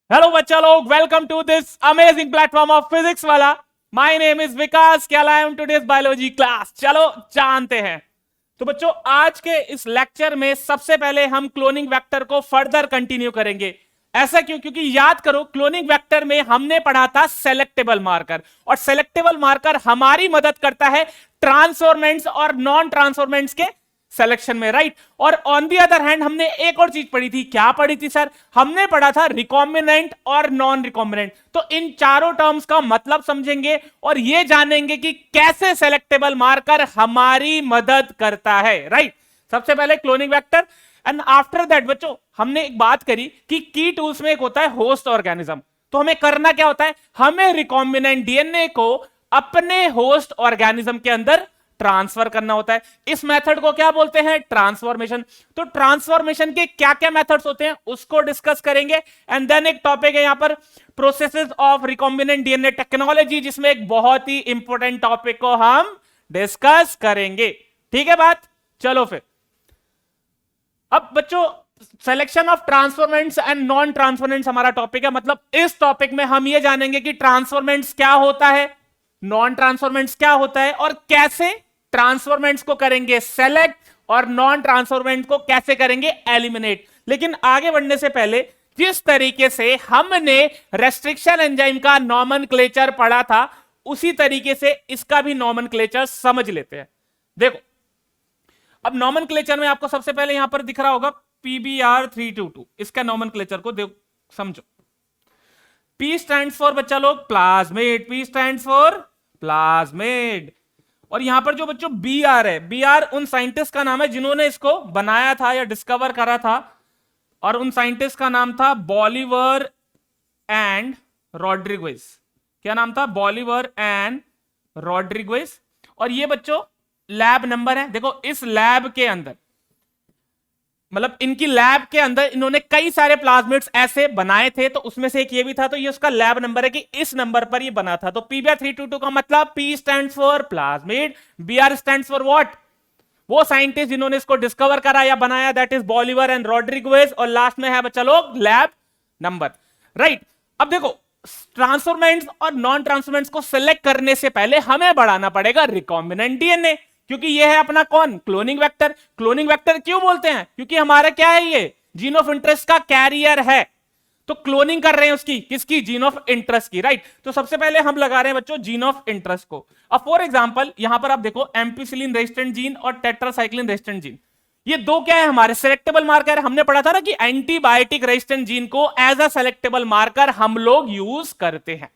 Hello बच्चा लोग, welcome to this amazing platform of physics वाला। माय नेम इज विकास क्या I am today's biology class. चलो जानते हैं। तो बच्चों, आज के इस लेक्चर में सबसे पहले हम क्लोनिंग वेक्टर को फर्दर कंटिन्यू करेंगे। ऐसा क्यों? क्योंकि याद करो, क्लोनिंग वेक्टर में हमने पढ़ा था सेलेक्टेबल मार्कर, और सेलेक्टेबल मार्कर हमारी मदद करता है ट्रांसफॉर्मेंट्स और नॉन ट्रांसफॉर्मेंट्स के सिलेक्शन में, राइट। और ऑन दी अदर हैंड हमने एक और चीज पढ़ी थी। क्या पढ़ी थी सर? हमने पढ़ा था रिकॉम्बिनेंट और नॉन रिकॉम्बिनेंट। तो इन चारों टर्म्स का मतलब समझेंगे और ये जानेंगे कि कैसे सेलेक्टेबल मार्कर हमारी मदद करता है, राइट। सबसे पहले cloning vector, and after that बच्चों हमने एक बात करी कि की टूल्स में एक होता है होस्ट ऑर्गेनिज्म। तो हमें करना क्या होता है? हमें रिकॉम्बिनेंट डीएनए को अपने होस्ट ऑर्गेनिज्म के अंदर ट्रांसफर करना होता है। इस मेथड को क्या बोलते हैं? ट्रांसफॉर्मेशन। तो ट्रांसफॉर्मेशन के क्या क्या मेथड्स होते हैं उसको डिस्कस करेंगे। एंड देन एक टॉपिक है यहां पर processes of recombinant DNA technology, जिसमें एक बहुत ही इंपॉर्टेंट टॉपिक को हम डिस्कस करेंगे। ठीक है बात? चलो फिर अब बच्चों, selection of transformants and non transformants हमारा टॉपिक है। मतलब इस टॉपिक में हम ये जानेंगे कि ट्रांसफॉर्मेंट्स क्या होता है, नॉन ट्रांसफॉर्मेंट्स क्या होता है, और कैसे ट्रांसफॉर्मेंट्स को करेंगे सेलेक्ट और नॉन ट्रांसफॉर्मेंट को कैसे करेंगे एलिमिनेट। लेकिन आगे बढ़ने से पहले, जिस तरीके से हमने रेस्ट्रिक्शन एंजाइम का नॉमेनक्लेचर पढ़ा था, उसी तरीके से इसका भी नॉमेनक्लेचर समझ लेते हैं। देखो, अब नॉमेनक्लेचर में आपको सबसे पहले यहां पर दिख रहा होगा PBr322। इसका नॉमेनक्लेचर को देखो, समझो। P स्टैंड्स फॉर बच्चा लोग plasmid, P stands for plasmid. और यहां पर जो बच्चों Br है, Br उन साइंटिस्ट का नाम है जिन्होंने इसको बनाया था या डिस्कवर करा था, और उन साइंटिस्ट का नाम था बॉलीवर एंड रॉड्रिगुez। क्या नाम था? Bolivar and Rodriguez. और ये बच्चों लैब नंबर है। देखो, इस लैब के अंदर, मतलब इनकी लैब के अंदर इन्होंने कई सारे प्लाज्मिड्स ऐसे बनाए थे, तो उसमें से एक ये भी था। तो ये उसका लैब नंबर है कि इस नंबर पर ये बना था। तो PBr322 का मतलब P stand for plasmid, Br stand for what? वो साइंटिस्ट जिन्होंने इसको डिस्कवर करा या बनाया, that is Bolivar and Rodriguez. और लास्ट में है बच्चा लोग लैब नंबर, राइट। अब देखो, ट्रांसफॉर्मेंट्स और नॉन ट्रांसफॉर्मेंट्स को सिलेक्ट करने से पहले हमें बढ़ाना पड़ेगा रिकॉम्बिनेंट डीएनए, क्योंकि ये है अपना कौन? Cloning vector. क्लोनिंग वेक्टर क्यों बोलते हैं? क्योंकि हमारा क्या है? ये जीन ऑफ इंटरेस्ट का कैरियर है। तो क्लोनिंग कर रहे हैं उसकी, किसकी? जीन ऑफ इंटरेस्ट की, राइट। तो सबसे पहले हम लगा रहे हैं बच्चों जीन ऑफ इंटरेस्ट को। अब फॉर एग्जांपल यहां पर आप देखो, एम्पिसिलिन रेजिस्टेंट जीन और टेट्रासाइक्लिन रेजिस्टेंट जीन, ये दो क्या है? हमारे सेलेक्टेबल मार्कर। हमने पढ़ा था ना कि एंटीबायोटिक रेजिस्टेंट जीन को एज अ सेलेक्टेबल मार्कर हम लोग यूज करते हैं।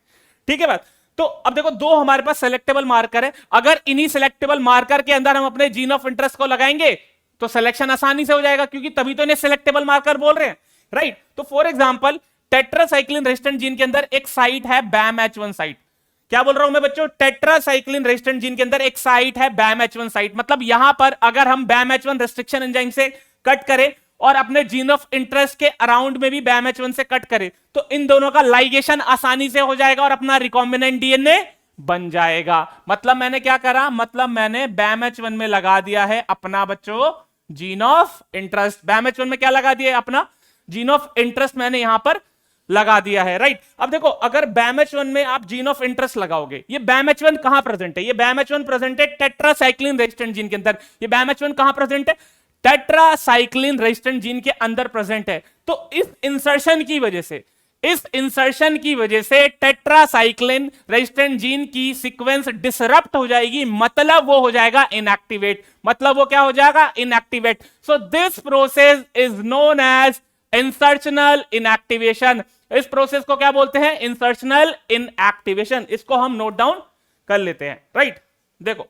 ठीक है बात? तो अब देखो, दो हमारे पास सेलेक्टेबल मार्कर है। अगर इन्हीं सेलेक्टेबल मार्कर के अंदर हम अपने जीन ऑफ इंटरेस्ट को लगाएंगे तो सिलेक्शन आसानी से हो जाएगा, क्योंकि तभी तो इन्हें सेलेक्टेबल मार्कर बोल रहे हैं, राइट। तो for example tetracycline resistant gene के अंदर एक साइट है BAMH1 साइट। क्या बोल रहा हूं मैं बच्चों? टेट्रासाइक्लिन रेजिस्टेंट जीन के अंदर एक साइट है BAMH1 साइट। मतलब यहां पर अगर हम BAMH1 रेस्ट्रिक्शन एंजाइम से कट करें और अपने जीन ऑफ इंटरेस्ट के अराउंड में भी BAMH1 से कट करें, तो इन दोनों का लाइगेशन आसानी से हो जाएगा और अपना रिकॉम्बिनेंट डीएनए बन जाएगा। मतलब मैंने क्या करा? मतलब मैंने BAMH1 में लगा दिया है अपना बच्चों जीन ऑफ इंटरेस्ट। BAMH1 में क्या लगा दिया? अपना जीन ऑफ इंटरेस्ट मैंने यहां पर लगा दिया है, राइट। अब देखो, अगर BAMH1 में आप जीन ऑफ इंटरेस्ट लगाओगे, ये BAMH1 कहां प्रेजेंट है? ये BAMH1 प्रेजेंट है टेट्रासाइक्लिन रेजिस्टेंट जीन के अंदर। ये BAMH1 कहां प्रेजेंट है? टेट्रासाइक्लिन रेजिस्टेंट जीन के अंदर प्रेजेंट है। तो इस इंसर्शन की वजह से टेट्रासाइक्लिन रेजिस्टेंट जीन की सीक्वेंस डिसरप्ट हो जाएगी। मतलब वो हो जाएगा इनएक्टिवेट। मतलब वो क्या हो जाएगा? Inactivate. So this process is known as insertional inactivation. इस प्रोसेस को क्या बोलते हैं? Insertional inactivation. इसको हम नोट डाउन कर लेते हैं, राइट। देखो,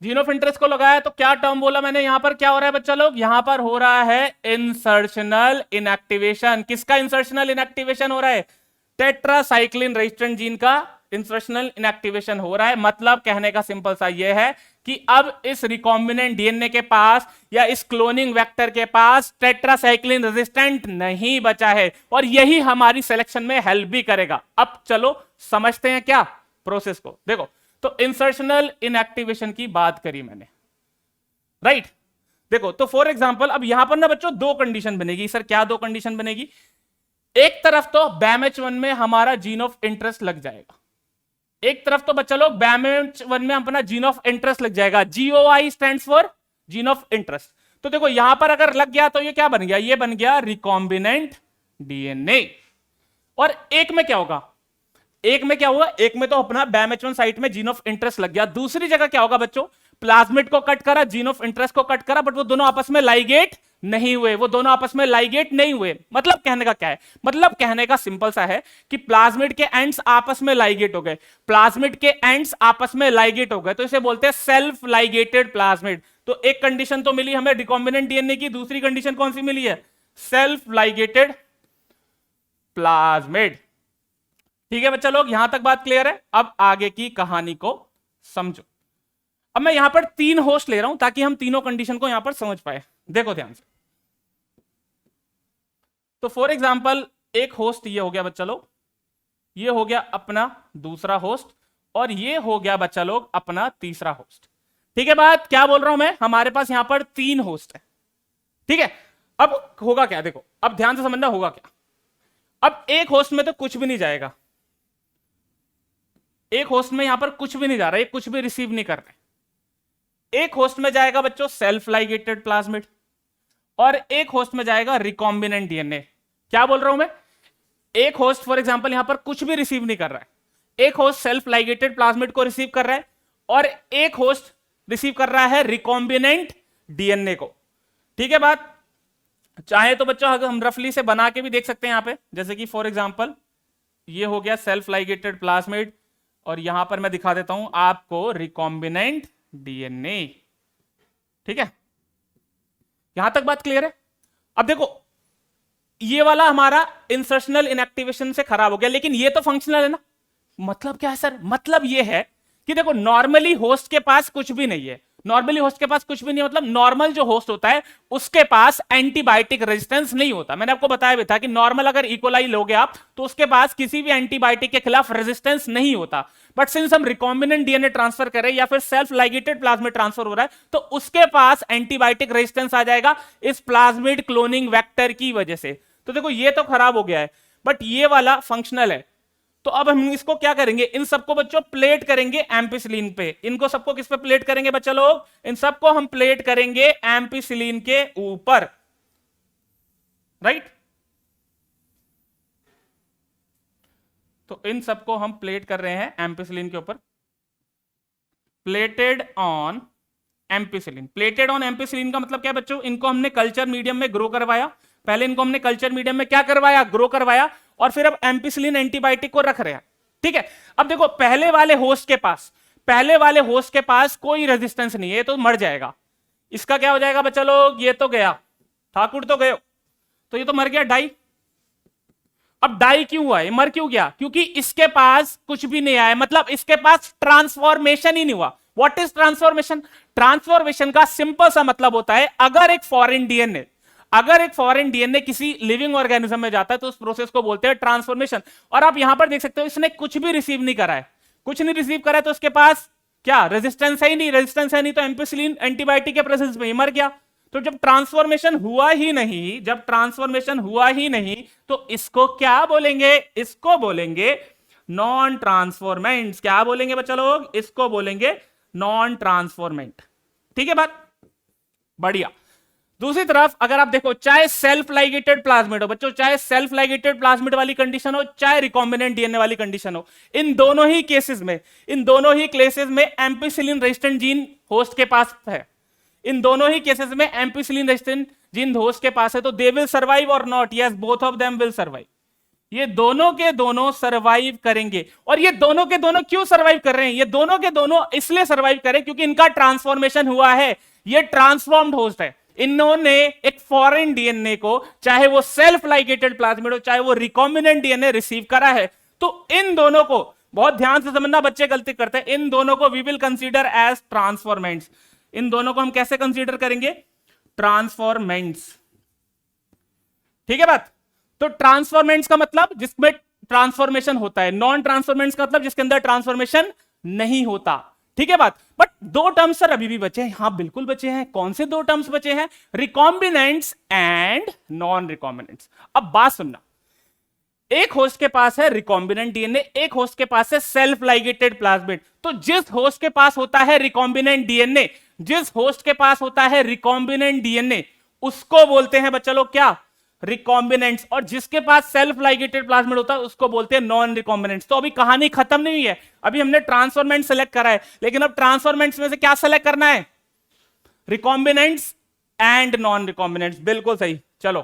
जीन ऑफ इंटरेस्ट को लगाया तो क्या टर्म बोला मैंने? यहां पर क्या हो रहा है बच्चा लोग? यहां पर हो रहा है इंसर्शनल इनएक्टिवेशन। किसका इंसर्शनल इनएक्टिवेशन हो रहा है? टेट्रासाइक्लिन रेजिस्टेंट जीन का इंसर्शनल इनएक्टिवेशन हो रहा है। मतलब कहने का सिंपल सा यह है कि अब इस रिकॉम्बिनेंट डीएनए के पास या इस क्लोनिंग वेक्टर के पास टेट्रासाइक्लिन रेजिस्टेंट नहीं बचा है, और यही हमारी सिलेक्शन में हेल्प भी करेगा। अब चलो समझते हैं क्या प्रोसेस को। देखो, तो इंसर्शनल इनएक्टिवेशन की बात करी मैंने, राइट। देखो, तो फॉर एग्जांपल अब यहां पर ना बच्चों दो कंडीशन बनेगी। सर क्या दो कंडीशन बनेगी? एक तरफ तो BAMH1 में हमारा जीन ऑफ इंटरेस्ट लग जाएगा, एक तरफ तो बच्चा लोग BAMH1 में अपना जीन ऑफ इंटरेस्ट लग जाएगा, GOI stands for gene of interest. तो देखो यहां पर अगर लग गया तो ये क्या बन गया, ये बन गया रिकॉम्बिनेंट DNA। और एक में क्या होगा, एक में क्या हुआ, एक में तो अपना BAMH1 साइट में जीन ऑफ इंटरेस्ट लग गया, दूसरी जगह क्या होगा बच्चों, प्लाज्मिड को कट करा, जीन ऑफ इंटरेस्ट को कट करा, बट वो दोनों आपस में लाइगेट नहीं हुए, वो दोनों आपस में लाइगेट नहीं हुए। मतलब कहने का क्या है, मतलब कहने का सिंपल सा है कि प्लाज्मिड के एंड्स आपस में लाइगेट हो गए, प्लाज्मिड के एंड्स आपस में लाइगेट हो गए, तो इसे बोलते हैं सेल्फ लाइगेटेड प्लाज्मिड। तो एक कंडीशन तो मिली हमें रिकॉम्बिनेंट DNA की, दूसरी कंडीशन कौन सी मिली है, सेल्फ लाइगेटेड प्लाज्मिड। ठीक है बच्चा लोग, यहां तक बात क्लियर है। अब आगे की कहानी को समझो। अब मैं यहां पर 3 होस्ट ले रहा हूं ताकि हम तीनों कंडीशन को यहां पर समझ पाए। देखो ध्यान से, तो फॉर एग्जांपल एक होस्ट ये हो गया बच्चा लोग, ये हो गया अपना दूसरा होस्ट, और ये हो गया बच्चा लोग अपना तीसरा होस्ट। ठीक है, बात क्या बोल रहा हूं मैं, हमारे पास यहां पर 3 होस्ट है। ठीक है, अब होगा क्या, देखो अब ध्यान से समझना होगा क्या। अब एक होस्ट में तो कुछ भी नहीं जाएगा, एक होस्ट में यहां पर कुछ भी नहीं जा रहा है, कुछ भी रिसीव नहीं कर रहे। एक होस्ट में जाएगा बच्चों सेल्फ लाइगेटेड प्लाज्मिड, और एक होस्ट में जाएगा रिकॉम्बिनेंट DNA। क्या बोल रहा हूं मैं, एक होस्ट फॉर एग्जांपल यहां पर कुछ भी रिसीव नहीं कर रहा है, एक होस्ट सेल्फ लाइगेटेड प्लाज्मिड को रिसीव कर रहा है, और एक होस्ट रिसीव कर रहा है रिकॉम्बिनेंट DNA को। ठीक है बात, चाहे तो बच्चों हम रफली से बना के भी देख सकते हैं यहां पे, जैसे कि फॉर एग्जांपल ये हो गया सेल्फ लाइगेटेड प्लाज्मिड, और यहां पर मैं दिखा देता हूं आपको रिकॉम्बिनेंट DNA। ठीक है, यहां तक बात क्लियर है। अब देखो ये वाला हमारा इंसर्शनल इनएक्टिवेशन से खराब हो गया, लेकिन ये तो फंक्शनल है ना। मतलब क्या है सर, मतलब ये है कि देखो नॉर्मली होस्ट के पास कुछ भी नहीं है, नॉर्मली होस्ट के पास कुछ भी नहीं, मतलब नॉर्मल जो होस्ट होता है उसके पास एंटीबायोटिक रेजिस्टेंस नहीं होता। मैंने आपको बताया भी था कि नॉर्मल अगर इकोलाई लोगे आप तो उसके पास किसी भी एंटीबायोटिक के खिलाफ रेजिस्टेंस नहीं होता। बट सिंस हम रिकॉम्बिनेंट DNA ट्रांसफर कर रहे हैं या फिर सेल्फ लाइगेटेड प्लाज्मिड ट्रांसफर हो रहा है, तो उसके पास एंटीबायोटिक रेजिस्टेंस आ जाएगा इस प्लाज्मिड क्लोनिंग वेक्टर की वजह से। तो देखो ये तो खराब हो गया है, बट ये वाला फंक्शनल है। तो अब हम इसको क्या करेंगे, इन सबको बच्चों प्लेट करेंगे एम्पिसिलिन पे। इनको सबको किस पे प्लेट करेंगे बच्चा लोग, इन सबको हम प्लेट करेंगे एम्पिसिलिन के ऊपर, राइट। तो इन सबको हम प्लेट कर रहे हैं एम्पिसिलिन के ऊपर, plated on ampicillin. Plated on ampicillin का मतलब क्या है बच्चों, इनको हमने कल्चर मीडियम में ग्रो करवाया, पहले इनको हमने कल्चर मीडियम में क्या करवाया, ग्रो करवाया, और फिर अब एम्पिसिलिन एंटीबायोटिक को रख रहे हैं। ठीक है, अब देखो पहले वाले होस्ट के पास कोई रेजिस्टेंस नहीं है, तो मर जाएगा। इसका क्या हो जाएगा बच्चा लोग, ये तो गया, ठाकुर तो गए, तो ये तो मर गया, डाई। अब डाई क्यों हुआ, मर क्यों गया, क्योंकि इसके पास कुछ भी नहीं आया, मतलब इसके पास ट्रांसफॉर्मेशन ही नहीं हुआ। व्हाट इज ट्रांसफॉर्मेशन, ट्रांसफॉर्मेशन का सिंपल सा मतलब होता है अगर एक फॉरेन डीएनए किसी लिविंग ऑर्गेनिज्म में जाता है तो उस प्रोसेस को बोलते हैं ट्रांसफॉर्मेशन। और आप यहां पर देख सकते हो इसने कुछ भी रिसीव नहीं करा है, कुछ नहीं रिसीव करा है, तो उसके पास क्या रेजिस्टेंस है ही नहीं, रेजिस्टेंस है नहीं तो एम्पिसिलिन एंटीबायोटिक के प्रेजेंस में ही मर गया। तो जब ट्रांसफॉर्मेशन हुआ ही नहीं, तो इसको क्या बोलेंगे, इसको बोलेंगे नॉन ट्रांसफॉर्मेंट्स। क्या बोलेंगे बच्चा लोग, इसको बोलेंगे नॉन ट्रांसफॉर्मेंट। ठीक है बात, बढ़िया। दूसरी तरफ अगर आप देखो, चाहे सेल्फ लाइगेटेड प्लाज्मिड हो बच्चों, चाहे सेल्फ लाइगेटेड प्लाज्मिड वाली कंडीशन हो, चाहे रिकॉम्बिनेंट डीएनए वाली कंडीशन हो, इन दोनों ही केसेस में एम्पिसिलिन रेजिस्टेंट जीन होस्ट के पास है, इन दोनों ही केसेस में एम्पिसिलिन रेजिस्टेंट जीन होस्ट के पास है, तो दे विल सर्वाइव और not, yes both of them will survive. ये दोनों के दोनों सर्वाइव करेंगे। और ये दोनों के दोनों क्यों सर्वाइव कर रहे हैं, ये दोनों के दोनों इसलिए सर्वाइव करें क्योंकि इनका ट्रांसफॉर्मेशन हुआ है, ये ट्रांसफॉर्म्ड होस्ट है। इन्होंने एक फॉरेन डीएनए को, चाहे वो सेल्फ लाइगेटेड प्लाज्मिड हो चाहे वो रिकॉम्बिनेंट डीएनए रिसीव करा है, तो इन दोनों को बहुत ध्यान से समझना, बच्चे गलती करते हैं, इन दोनों को we will consider as transformants. इन दोनों को हम कैसे कंसीडर करेंगे, ट्रांसफॉर्मेंट्स। ठीक है बात। तो ट्रांसफॉर्मेंट्स का मतलब जिसमें ट्रांसफॉर्मेशन होता है, नॉन ट्रांसफॉर्मेंट्स का मतलब जिसके अंदर ट्रांसफॉर्मेशन नहीं होता। ठीक है बात। बट 2 टर्म्स सर अभी भी बचे हैं, हाँ बिल्कुल बचे हैं। कौन से 2 टर्म्स बचे हैं, रिकॉम्बिनेंट्स एंड नॉन रिकॉम्बिनेंट्स। अब बात सुनना, एक होस्ट के पास है रिकॉम्बिनेंट डीएनए, एक होस्ट के पास है सेल्फ लाइगेटेड प्लाज्मिड। तो जिस होस्ट के पास होता है रिकॉम्बिनेंट डीएनए, जिस होस्ट के पास होता है रिकॉम्बिनेंट डीएनए, उसको बोलते हैं बच्चा लोग क्या, रिकॉम्बिनेंट्स। और जिसके पास सेल्फ लाइगेटेड प्लाज्मिड होता है उसको बोलते हैं नॉन रिकॉम्बिनेंट्स। तो अभी कहानी खत्म नहीं हुई है, अभी हमने ट्रांसफॉर्मेंट सेलेक्ट करा है, लेकिन अब ट्रांसफॉर्मेंट्स में से क्या सेलेक्ट करना है, रिकॉम्बिनेंट्स एंड नॉन रिकॉम्बिनेंट्स। बिल्कुल सही। चलो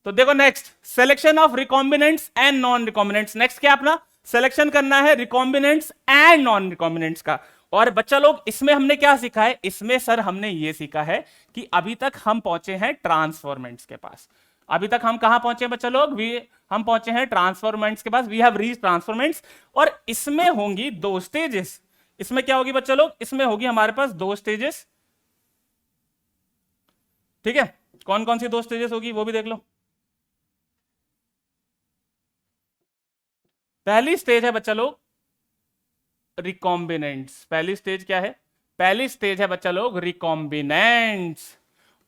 तो देखो next, selection of recombinants and non recombinants. Next क्या अपना सिलेक्शन करना है रिकॉम्बिनेंट्स एंड नॉन रिकॉम्बिनेंट्स का। और बच्चा लोग इसमें हमने क्या सीखा है, इसमें सर हमने ये सीखा है कि अभी तक हम पहुंचे हैं ट्रांसफॉर्मेंट्स के पास। अभी तक हम कहां पहुंचे बच्चा लोग, हम पहुंचे हैं ट्रांसफॉर्मेंट्स के पास। We have reach transformants. और इसमें होंगी दो स्टेजेस। इसमें क्या होगी बच्चा लोग, इसमें होगी हमारे पास दो स्टेजेस। ठीक है, कौन कौन सी दो स्टेजेस होगी वो भी देख लो। पहली स्टेज है बच्चा लोग रिकॉम्बिनेंट्स। पहली स्टेज क्या है, पहली स्टेज है बच्चा लोग रिकॉम्बिनेंट्स।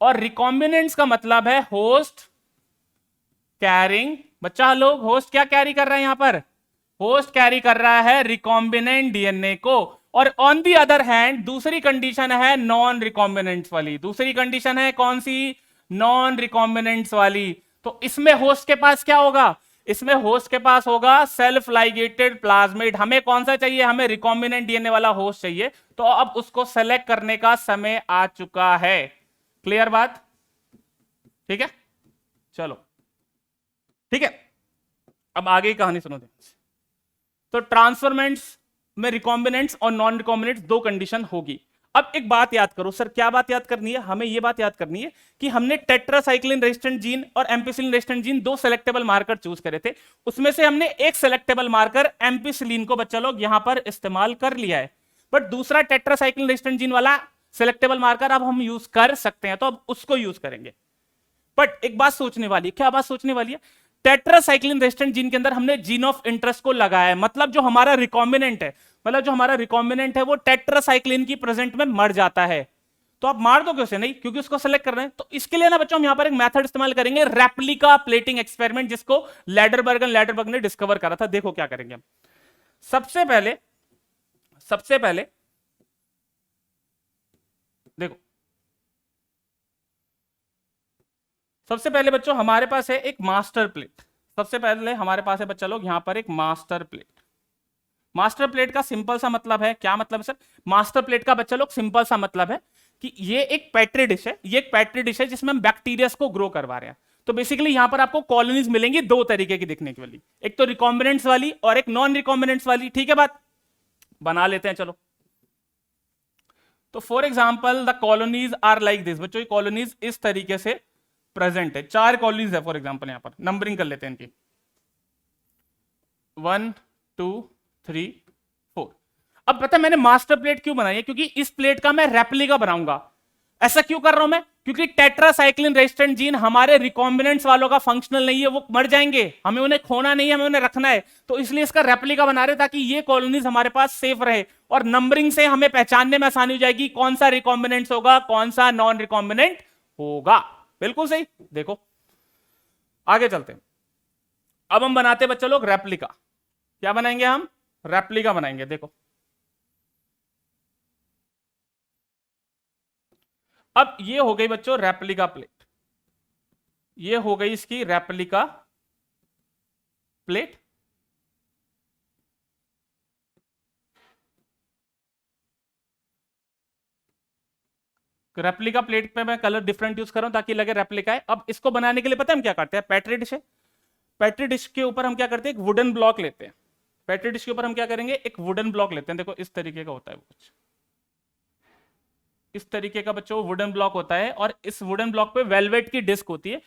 और रिकॉम्बिनेंट्स का मतलब है होस्ट कैरिंग। बच्चा लोग होस्ट क्या कैरी कर रहा है यहां पर, होस्ट कैरी कर रहा है रिकॉम्बिनेंट डीएनए को। और ऑन दी अदर हैंड दूसरी कंडीशन है नॉन रिकॉम्बिनेंट्स वाली। दूसरी कंडीशन है कौन सी, नॉन रिकॉम्बिनेंट्स वाली। तो इसमें होस्ट के पास क्या होगा, इसमें होस्ट के पास होगा सेल्फ लाइगेटेड प्लाज्मिड। हमें कौन सा चाहिए, हमें रिकॉम्बिनेंट डीएनए वाला होस्ट चाहिए। तो अब उसको सेलेक्ट करने का समय आ चुका है। क्लियर बात, ठीक है। चलो ठीक है, अब आगे की कहानी सुनो। तो ट्रांसफॉर्मेंट्स में रिकॉम्बिनेंट्स और नॉन रिकॉम्बिनेंट्स दो कंडीशन होगी। अब एक बात याद करो सर, क्या बात याद करनी है, हमें यह बात याद करनी है कि हमने टेट्रासाइक्लिन रेजिस्टेंट जीन और एम्पिसिलिन रेजिस्टेंट जीन दो सेलेक्टेबल मार्कर चूज करे थे। उसमें से हमने एक सेलेक्टेबल मार्कर एम्पिसिलिन को बच्चा लोग यहां पर इस्तेमाल कर लिया है, बट दूसरा टेट्रासाइक्लिन रेजिस्टेंट जीन वाला सेलेक्टेबल मार्कर अब हम यूज कर सकते हैं, तो अब उसको यूज करेंगे। बट एक बात सोचने वाली है, क्या बात सोचने वाली है, टेट्रासाइक्लिन रेजिस्टेंट जीन के अंदर हमने जीन ऑफ इंटरेस्ट को लगाया है। मतलब जो हमारा रिकॉम्बिनेंट है, मतलब जो हमारा रिकॉम्बिनेंट है वो टेट्रासाइक्लिन की प्रेजेंट में मर जाता है। तो आप मार दोगे उसे, नहीं, क्योंकि उसको सेलेक्ट कर रहे हैं। तो इसके लिए ना बच्चों हम यहां पर एक मेथड इस्तेमाल करेंगे, रेप्लिका प्लेटिंग एक्सपेरिमेंट, जिसको लैडरबर्ग ने डिस्कवर करा था। देखो क्या करेंगे हम। सबसे पहले देखो, सबसे पहले बच्चों हमारे पास है एक मास्टर प्लेट। सबसे पहले हमारे पास है बच्चा लोग यहां पर एक मास्टर प्लेट। मास्टर प्लेट का सिंपल सा मतलब है, क्या मतलब है सर, मास्टर प्लेट का बच्चा लोग सिंपल सा मतलब है कि ये एक पेट्री डिश है, ये एक पेट्री डिश है जिसमें हम बैक्टीरिया को ग्रो करवा रहे हैं। तो बेसिकली यहां पर आपको कॉलोनीज मिलेंगी दो तरीके की दिखने के वाली, एक तो रिकॉम्बिनेंट्स वाली और एक नॉन रिकॉम्बिनेंट्स वाली। ठीक है, बात बना लेते हैं चलो। तो for example the colonies are like this. बच्चों कॉलोनीज इस तरीके से प्रेजेंट है, चार कॉलोनीज है फॉर एग्जांपल। यहां पर नंबरिंग कर लेते हैं इनकी, 1 2 3 4। अब पता है मैंने मास्टर प्लेट क्यों बनाई है, क्योंकि इस प्लेट का मैं रेप्लिका बनाऊंगा। ऐसा क्यों कर रहा हूं मैं, क्योंकि टेट्रासाइक्लिन रेजिस्टेंट जीन हमारे रिकॉम्बिनेंट्स वालों का फंक्शनल नहीं है, वो मर जाएंगे, हमें उन्हें खोना नहीं है, हमें उन्हें रखना है। तो इसलिए इसका रेप्लिका बना रहे ताकि ये कॉलोनीज हमारे पास सेफ रहे, और नंबरिंग से हमें पहचानने में आसानी हो जाएगी कौन सा रिकॉम्बिनेंट्स होगा कौन सा नॉन रिकॉम्बिनेंट होगा। बिल्कुल सही। देखो आगे चलते हैं। अब हम बनाते बच्चों लोग रेप्लिका। क्या बनाएंगे हम, रेप्लिका बनाएंगे। देखो अब ये हो गई बच्चों रेप्लिका प्लेट, ये हो गई इसकी रेप्लिका प्लेट। रेप्लिका प्लेट पे मैं कलर डिफरेंट यूज कर रहा हूं ताकि लगे रेप्लिका है। अब इसको बनाने के लिए पता है हम क्या करते हैं, पेट्री डिश है, पेट्री डिश के ऊपर हम क्या करते हैं, एक वुडन ब्लॉक लेते हैं। पेट्री डिश के ऊपर हम क्या करेंगे, एक वुडन ब्लॉक लेते हैं। देखो इस तरीके का होता है वो, कुछ इस तरीके का बच्चों वुडन ब्लॉक होता है, और इस वुडन ब्लॉक पे वेलवेट की डिस्क होती है।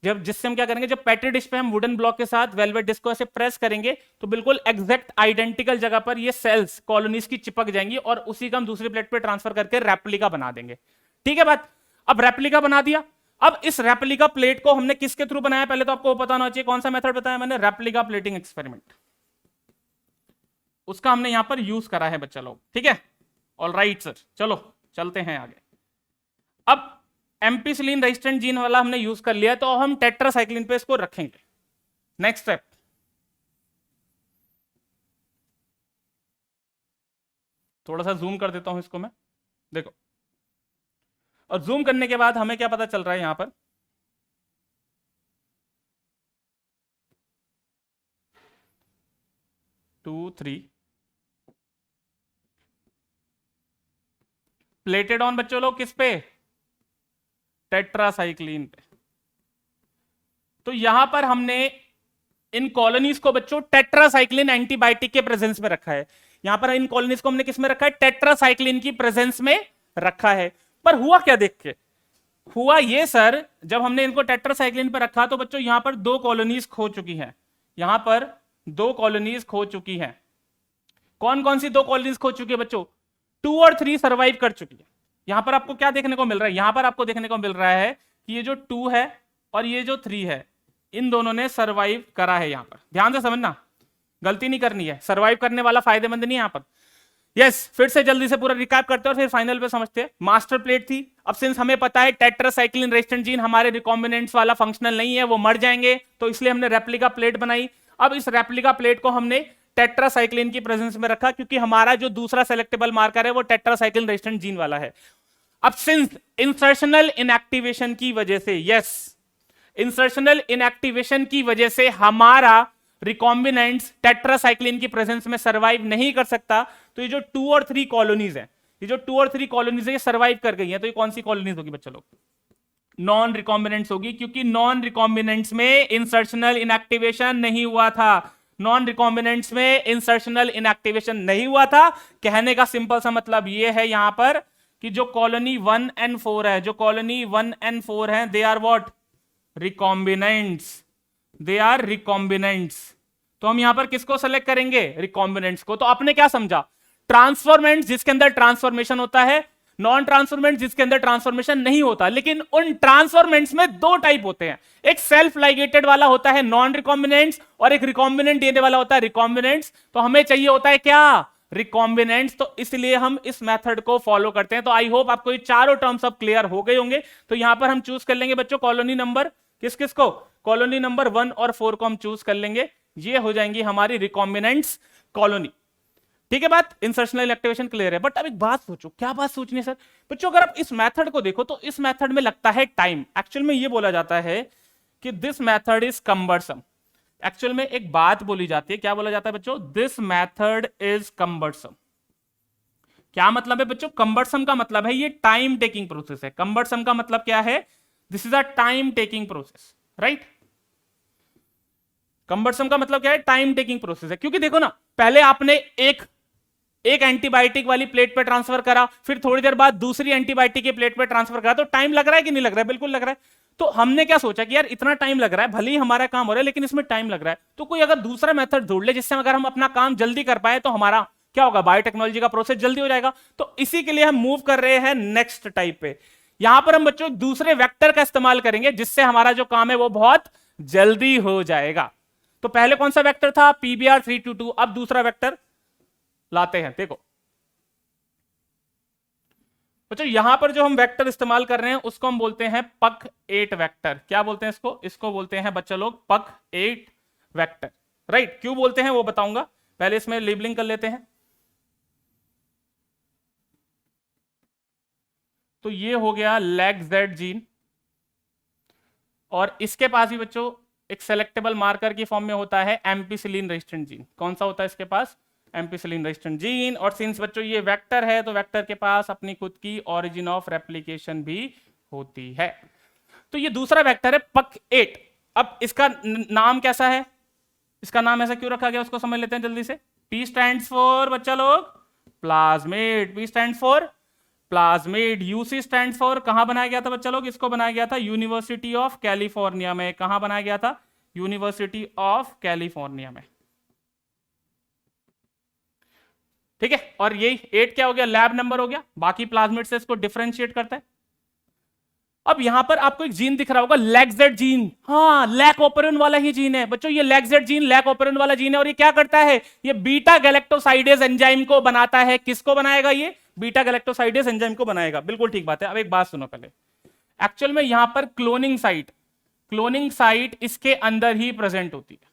जब जिससे हम क्या करेंगे, जब पेट्री डिश पे हम वुडन ब्लॉक के साथ वेलवेट डिस्क को ऐसे प्रेस करेंगे तो बिल्कुल एग्जैक्ट आइडेंटिकल जगह पर ये सेल्स कॉलोनीज की चिपक जाएंगी, और उसी का हम दूसरी प्लेट पे ट्रांसफर करके रेप्लिका बना देंगे। ठीक है बात। अब रेप्लिका बना दिया। अब इस रेप्लिका प्लेट को हमने किसके थ्रू बनाया, पहले तो आपको पता होना चाहिए कौन सा मेथड बताया मैंने, रेप्लिका प्लेटिंग एक्सपेरिमेंट। उसका हमने यहां पर यूज करा है बच्चा लोग। ठीक है, ऑलराइट सर, चलो चलते हैं आगे। अब एम्पिसिलिन रेजिस्टेंट जीन वाला हमने यूज कर लिया, तो हम टेट्रासाइक्लिन पे इसको रखेंगे। नेक्स्ट स्टेप, थोड़ा सा जूम कर देता हूं इसको मैं, देखो। और जूम करने के बाद हमें क्या पता चल रहा है यहां पर, टू थ्री प्लेटेड ऑन बच्चों लोग किस पे, टेट्रासाइक्लिन पे। तो यहां पर हमने इन कॉलोनीज को बच्चों टेट्रासाइक्लिन एंटीबायोटिक के प्रेजेंस में रखा है। यहां पर इन कॉलोनीज को हमने किस में रखा है, टेट्रासाइक्लिन की प्रेजेंस में रखा है। पर हुआ क्या देख के, हुआ ये सर, जब हमने इनको टेट्रासाइक्लिन पर रखा तो बच्चों यहां पर दो कॉलोनीज खो चुकी हैं, यहां पर दो कॉलोनीज खो चुकी हैं। कौन कौन सी दो कॉलोनीज खो चुकी है बच्चों, 2 और 3 सर्वाइव कर चुकी है। यहां पर आपको क्या देखने को मिल रहा है, यहां पर आपको देखने को मिल रहा है कि ये जो 2 है और ये जो 3 है, इन दोनों ने सर्वाइव करा है। यहां पर ध्यान से समझना, गलती नहीं करनी है, सर्वाइव करने वाला फायदेमंद नहीं है यहां पर। यस, फिर से जल्दी से पूरा रिकैप करते हैं और फिर फाइनल पे समझते हैं। मास्टर प्लेट थी, अब सिंस हमें पता है टेट्रासाइक्लिन रेजिस्टेंट जीन हमारे रिकॉम्बिनेंट्स वाला फंक्शनल नहीं है, वो मर जाएंगे, तो इसलिए हमने रेप्लिका प्लेट बनाई। अब इस रेप्लिका प्लेट को हमने टेट्रासाइक्लिन की प्रेजेंस में रखा, क्योंकि हमारा जो दूसरा सेलेक्टेबल मार्कर है वो टेट्रासाइक्लिन रेजिस्टेंट जीन वाला है। अब सिंस इंसर्शनल इनएक्टिवेशन की वजह से, यस, इंसर्शनल इनएक्टिवेशन की वजह से हमारा रिकॉम्बिनेंट्स टेट्रासाइक्लिन की प्रेजेंस में सर्वाइव नहीं कर सकता, तो ये जो 2 और 3 कॉलोनीज हैं, ये जो 2 और 3 कॉलोनीज है ये सर्वाइव कर गई हैं। तो ये कौन सी कॉलोनीज होगी बच्चों लोग, नॉन रिकॉम्बिनेंट्स होगी, क्योंकि नॉन रिकॉम्बिनेंट्स में इंसर्शनल इनएक्टिवेशन नहीं हुआ था। नॉन रिकॉम्बिनेंट्स में इंसर्शनल इनएक्टिवेशन नहीं हुआ था। कहने का सिंपल सा मतलब ये है यहां पर कि जो कॉलोनी 1 एंड 4 है, जो कॉलोनी 1 एंड 4 है, they are what, recombinants, they are recombinants. तो हम यहां पर किसको सेलेक्ट करेंगे, रिकॉम्बिनेंट्स को। तो आपने क्या समझा, ट्रांसफॉर्मेंट्स जिसके अंदर ट्रांसफॉर्मेशन होता है, नॉन ट्रांसफॉर्मेंट जिसके अंदर ट्रांसफॉर्मेशन नहीं होता। लेकिन उन ट्रांसफॉर्मेंट्स में दो टाइप होते हैं, एक सेल्फ लाइगेटेड वाला होता है नॉन रिकॉम्बिनेंट्स, और एक रिकॉम्बिनेंट देने वाला होता है रिकॉम्बिनेंट्स। तो हमें चाहिए होता है क्या, रिकॉम्बिनेंट्स। तो इसलिए हम इस मेथड को फॉलो करते हैं। तो आई होप आपको ये चारों टर्म्स अब क्लियर हो गए होंगे। तो यहां पर हम चूज कर लेंगे बच्चों कॉलोनी नंबर, किस किस को, कॉलोनी नंबर 1 और 4 को हम चूज कर लेंगे। ये हो जाएंगी हमारी रिकॉम्बिनेंट्स कॉलोनी। ठीक है बात, इंसर्शनल एक्टिवेशन क्लियर है। बट अब एक बात सोचो, क्या बात सोचनी है सर बच्चों, अगर आप इस मेथड को देखो तो इस मेथड में लगता है टाइम। एक्चुअल में ये बोला जाता है कि दिस मेथड इज कम्बर्सम। एक्चुअल में एक बात बोली जाती है, क्या बोला जाता है बच्चों, दिस मेथड इज कम्बर्सम। क्या मतलब है बच्चों, कम्बर्सम का मतलब है ये टाइम टेकिंग प्रोसेस है। कम्बर्सम का मतलब क्या है, this is a time taking process, right. Cumbersome का मतलब क्या है, टाइम टेकिंग प्रोसेस है। क्योंकि देखो ना, पहले आपने एक एंटीबायोटिक वाली प्लेट पे ट्रांसफर करा, फिर थोड़ी देर बाद दूसरी एंटीबायोटिक की प्लेट पे ट्रांसफर करा, तो टाइम लग रहा है कि नहीं लग रहा है, बिल्कुल लग रहा है। तो हमने क्या सोचा कि यार इतना टाइम लग रहा है, भले ही हमारा काम हो रहा है लेकिन इसमें टाइम लग रहा है, तो कोई अगर दूसरा मेथड जोड़ ले जिससे अगर हम अपना काम जल्दी कर पाए तो हमारा क्या होगा, बायोटेक्नोलॉजी का प्रोसेस जल्दी हो जाएगा। तो इसी के लिए हम मूव कर रहे हैं नेक्स्ट टाइप पे। यहां पर हम बच्चों दूसरे वेक्टर का इस्तेमाल करेंगे जिससे हमारा जो काम है वो बहुत जल्दी हो जाएगा। तो पहले कौन सा वेक्टर था, PBr322। अब दूसरा वेक्टर लाते हैं। देखो बच्चों, यहां पर जो हम वेक्टर इस्तेमाल कर रहे हैं उसको हम बोलते हैं PUC8 वेक्टर। क्या बोलते हैं इसको, इसको बोलते हैं बच्चों लोग PUC8 वेक्टर, राइट। क्यों बोलते हैं वो बताऊंगा, पहले इसमें लेबलिंग कर लेते हैं। तो ये हो गया LAGZ जीन, और इसके पास भी बच्चों एक सेलेक्टेबल मार्कर की फॉर्म में होता है एम्पिसिलिन रेजिस्टेंट जीन। कौन सा होता है इसके पास, एम्पिसिलिन रेजिस्टेंट जीन। और सिंस बच्चों ये वेक्टर है तो वेक्टर के पास अपनी खुद की ऑरिजिन ऑफ रेप्लिकेशन भी होती है। तो ये दूसरा वेक्टर है PUC8। अब इसका नाम कैसा है, इसका नाम ऐसा क्यों रखा गया उसको समझ लेते हैं जल्दी से। P स्टैंड्स फॉर बच्चा लोग plasmid, P stand for plasmid. UC stand for, कहां बनाया गया था बच्चा लोग, इसको बनाया गया था यूनिवर्सिटी ऑफ कैलिफोर्निया में। कहां बनाया गया था, यूनिवर्सिटी ऑफ कैलिफोर्निया में, ठीक है। और यही 8 क्या हो गया, लैब नंबर हो गया। बाकी प्लाज्मिड से इसको डिफरेंशिएट करता है। अब यहां पर आपको एक जीन दिख रहा होगा LAGZ जीन, हाँ लैक ओपेरिन वाला ही जीन है बच्चों। ये LAGZ जीन लैक ओपेरिन वाला जीन है, और ये क्या करता है, ये बीटा गैलेक्टोसाइडेज एंजाइम को बनाता है। किसको बनाएगा, ये बीटा गैलेक्टोसाइडेज एंजाइम को बनाएगा, बिल्कुल ठीक बात है। अब एक बात सुनो पहले, एक्चुअल में यहां पर क्लोनिंग साइट इसके अंदर ही प्रेजेंट होती है।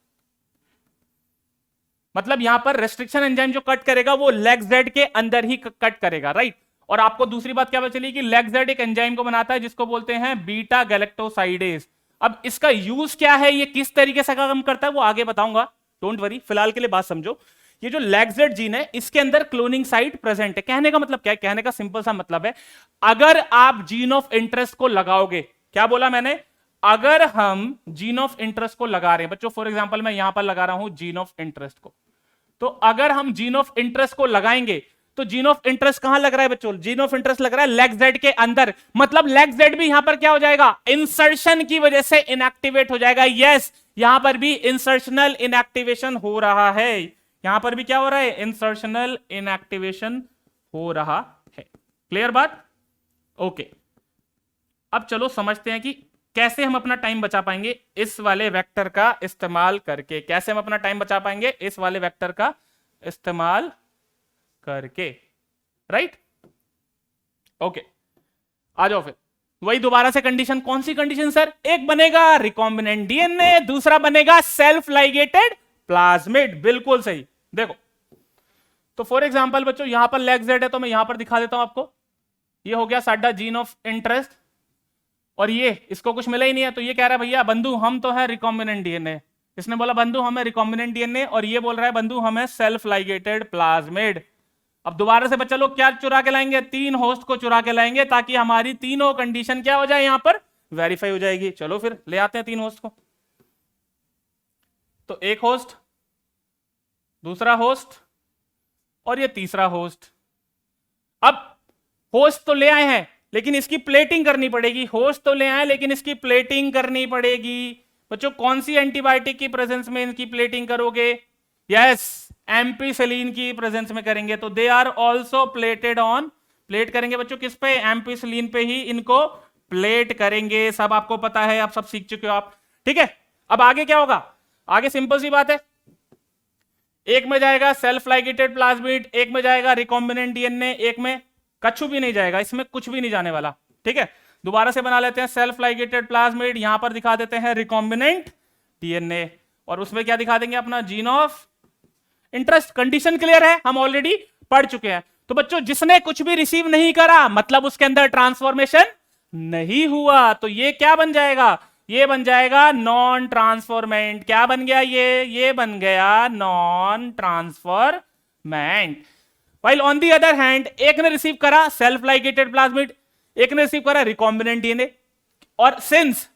मतलब यहां पर रेस्ट्रिक्शन एंजाइम जो कट करेगा वो लेग जेड के अंदर ही कट करेगा, राइट। और आपको दूसरी बात क्या पता चली कि लेग जेड एक एंजाइम को बनाता है जिसको बोलते हैं बीटा गैलेक्टोसाइडेज। अब इसका यूज क्या है, ये किस तरीके से काम करता है वो आगे बताऊंगा, डोंट वरी, फिलहाल के लिए बात समझो। ये जो लेग जेड जीन है इसके अंदर क्लोनिंग साइट प्रेजेंट है। कहने का मतलब क्या है, कहने का सिंपल सा मतलब है, अगर आप जीन ऑफ इंटरेस्ट को लगाओगे, क्या बोला मैंने, अगर हम जीन ऑफ इंटरेस्ट को लगा रहे हैं बच्चों, फॉर एग्जांपल मैं यहां पर लगा रहा हूं जीन ऑफ इंटरेस्ट को, तो अगर हम जीन ऑफ इंटरेस्ट को लगाएंगे तो जीन ऑफ इंटरेस्ट कहां लग रहा है बच्चों, जीन ऑफ इंटरेस्ट लग रहा है लेग जेड के अंदर, मतलब लेग जेड भी यहां पर क्या हो जाएगा, इंसर्शन की वजह से इनएक्टिवेट हो जाएगा। यस, यहां पर भी इंसर्शनल इनएक्टिवेशन हो रहा है, यहां पर भी क्या हो रहा है, इंसर्शनल इनएक्टिवेशन हो रहा है। क्लियर बात, ओके। अब चलो समझते हैं कि कैसे हम अपना टाइम बचा पाएंगे इस वाले वेक्टर का इस्तेमाल करके, कैसे हम अपना टाइम बचा पाएंगे इस वाले वेक्टर का इस्तेमाल करके, राइट, ओके। आ जाओ फिर, वही दोबारा से कंडीशन, कौन सी कंडीशन सर, एक बनेगा रिकॉम्बिनेंट डीएनए, दूसरा बनेगा सेल्फ लाइगेटेड प्लाज्मिड, बिल्कुल सही। देखो तो फॉर एग्जांपल बच्चों यहां पर लेग जेड है तो मैं यहां पर दिखा देता हूं आपको, ये हो गया साडा जीन ऑफ इंटरेस्ट, और ये इसको कुछ मिला ही नहीं है तो ये कह रहा है भैया बंधु हम तो है रिकॉम्बिनेंट डीएनए, इसने बोला बंधु हमें रिकॉम्बिनेंट डीएनए, और ये बोल रहा है बंधु हमें सेल्फ लाइगेटेड प्लाज्मिड। अब दोबारा से बच्चा लोग क्या चुरा के लाएंगे, तीन होस्ट को चुरा के लाएंगे ताकि हमारी तीनों कंडीशन क्या हो जाए, यहां पर वेरीफाई हो जाएगी। चलो फिर ले आते हैं तीन होस्ट को, तो एक होस्ट, दूसरा होस्ट और ये तीसरा होस्ट। अब होस्ट तो ले आए हैं लेकिन इसकी प्लेटिंग करनी पड़ेगी, होस्ट तो ले आए लेकिन इसकी प्लेटिंग करनी पड़ेगी। बच्चों कौन सी एंटीबायोटिक की प्रेजेंस में इनकी प्लेटिंग करोगे, यस एम्पिसिलिन की प्रेजेंस में करेंगे, तो they are also plated on, plate करेंगे बच्चों किस पे, एम्पिसिलिन पे ही इनको प्लेट करेंगे। सब आपको पता है, आप सब सीख चुके हो आप, ठीक है। अब आगे क्या होगा, आगे सिंपल सी बात है, एक में जाएगा सेल्फ लाइगेटेड प्लाज्मिड, एक में जाएगा रिकॉम्बिनेंट डीएनए, एक में कछु भी नहीं जाएगा, इसमें कुछ भी नहीं जाने वाला, ठीक है। दोबारा से बना लेते हैं सेल्फ लाइगेटेड प्लाज्मिड, यहां पर दिखा देते हैं रिकॉम्बिनेंट डीएनए, और उसमें क्या दिखा देंगे, अपना gene of interest. Condition clear है, हम ऑलरेडी पढ़ चुके हैं। तो बच्चों जिसने कुछ भी रिसीव नहीं करा मतलब उसके अंदर ट्रांसफॉर्मेशन नहीं हुआ, तो ये क्या बन जाएगा, ये बन जाएगा नॉन ट्रांसफॉर्मेंट। क्या बन गया, ये बन गया non transformant. While on the other hand एक ने रिसीव करा सेल्फ लाइगेटेड प्लाज्मिड, एक ने रिसीव करा रिकॉम्बिनेंट डीएनए, और सिंस